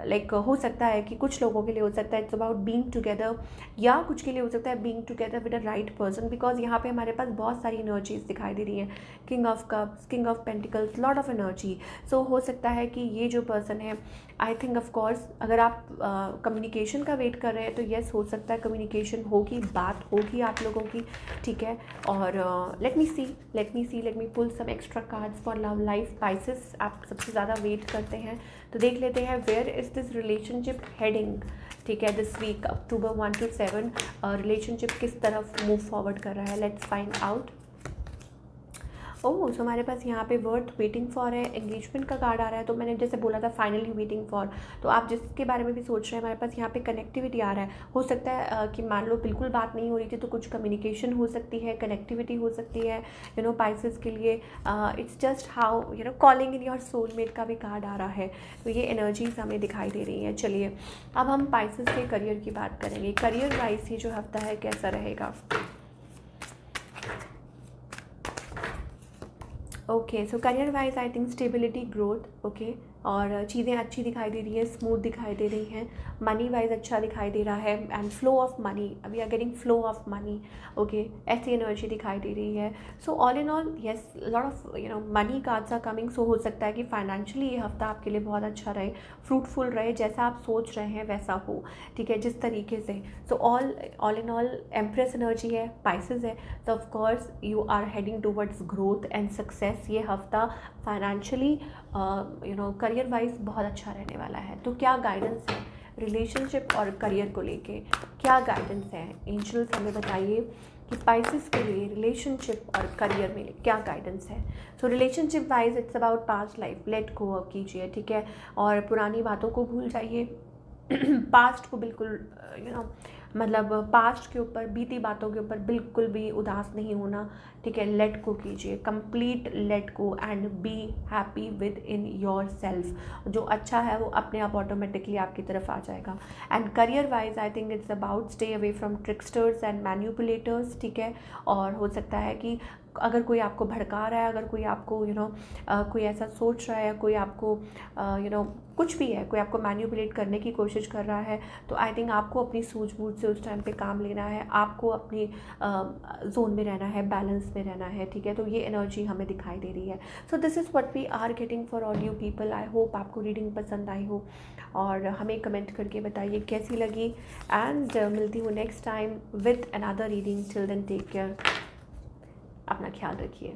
A: Like हो सकता है कि कुछ लोगों के लिए हो सकता है इट्स अबाउट बीइंग टुगेदर, या कुछ के लिए हो सकता है being together with a right person, because यहाँ पे हमारे पास बहुत सारी एनर्जी एनर्जीज दिखाई दे रही हैं, king of cups, king of pentacles, lot of energy. So हो सकता है कि ये जो पर्सन है, आई थिंक ऑफ कोर्स अगर आप कम्युनिकेशन का वेट कर रहे हैं तो येस हो सकता है कम्युनिकेशन होगी, बात होगी आप लोगों की, ठीक है। और let me pull some extra cards for love life. Pisces आप सबसे ज़्यादा वेट करते हैं, तो देख लेते हैं where is this relationship heading, ठीक है, this week October 1 to 7 relationship किस तरफ मूव फॉरवर्ड कर रहा है, let's find out. Oh so हमारे पास यहाँ पे वर्थ वेटिंग फॉर है, एंगेजमेंट का कार्ड आ रहा है। तो मैंने जैसे बोला था फाइनली वेटिंग फॉर, तो आप जिसके बारे में भी सोच रहे हैं हमारे पास यहाँ पे कनेक्टिविटी आ रहा है। हो सकता है कि मान लो बिल्कुल बात नहीं हो रही थी तो कुछ कम्युनिकेशन हो सकती है, कनेक्टिविटी हो सकती है, यू नो पाइसेस के लिए। It's just how you know calling in your soulmate का भी कार्ड आ रहा है, तो ये एनर्जीज हमें दिखाई दे रही हैं। चलिए अब हम पाइसेस के करियर की बात करेंगे। करियर वाइज ये जो हफ्ता है कैसा रहेगा। Okay so career wise I think stability, growth, okay, और चीज़ें अच्छी दिखाई दे रही है, स्मूथ दिखाई दे रही हैं। मनी वाइज अच्छा दिखाई दे रहा है and flow of money, we are getting flow of money, okay, ऐसी एनर्जी दिखाई दे रही है। So all in all yes lot of you know money cards are coming. So हो सकता है कि फाइनेंशियली ये हफ्ता आपके लिए बहुत अच्छा रहे, फ्रूटफुल रहे, जैसा आप सोच रहे हैं वैसा हो, ठीक है, जिस तरीके से। So all in all empress energy है, पाइसेस है, तो of course you are heading towards growth and success. ये हफ्ता financially you know career wise बहुत अच्छा रहने वाला है। तो क्या गाइडेंस है रिलेशनशिप और करियर को लेके, क्या गाइडेंस है एंजल्स हमें बताइए कि पाइसेस के लिए रिलेशनशिप और करियर में क्या गाइडेंस है। So relationship wise it's about past life, let go कीजिए, ठीक है, और पुरानी बातों को भूल जाइए। पास्ट को बिल्कुल यू नो मतलब पास्ट के ऊपर, बीती बातों के ऊपर बिल्कुल भी उदास नहीं होना, ठीक है, लेट गो कीजिए, complete let go and be happy with in your self. जो अच्छा है वो अपने आप ऑटोमेटिकली आपकी तरफ आ जाएगा। And career wise I think it's about stay away from tricksters and manipulators, ठीक है। और हो सकता है कि अगर कोई आपको भड़का रहा है, अगर कोई आपको यू नो कोई ऐसा सोच रहा है, कोई आपको यू नो कुछ भी है, कोई आपको मैन्युपुलेट करने की कोशिश कर रहा है, तो आई थिंक आपको अपनी सूझबूझ से उस टाइम पे काम लेना है, आपको अपनी जोन में रहना है, बैलेंस में रहना है, ठीक है। तो ये एनर्जी हमें दिखाई दे रही है। So this is what we are getting for all you people. I hope आपको रीडिंग पसंद आई हो, और हमें कमेंट करके बताइए कैसी लगी। एंड मिलती हूँ next time with another reading. Till then take care, अपना ख्याल रखिए।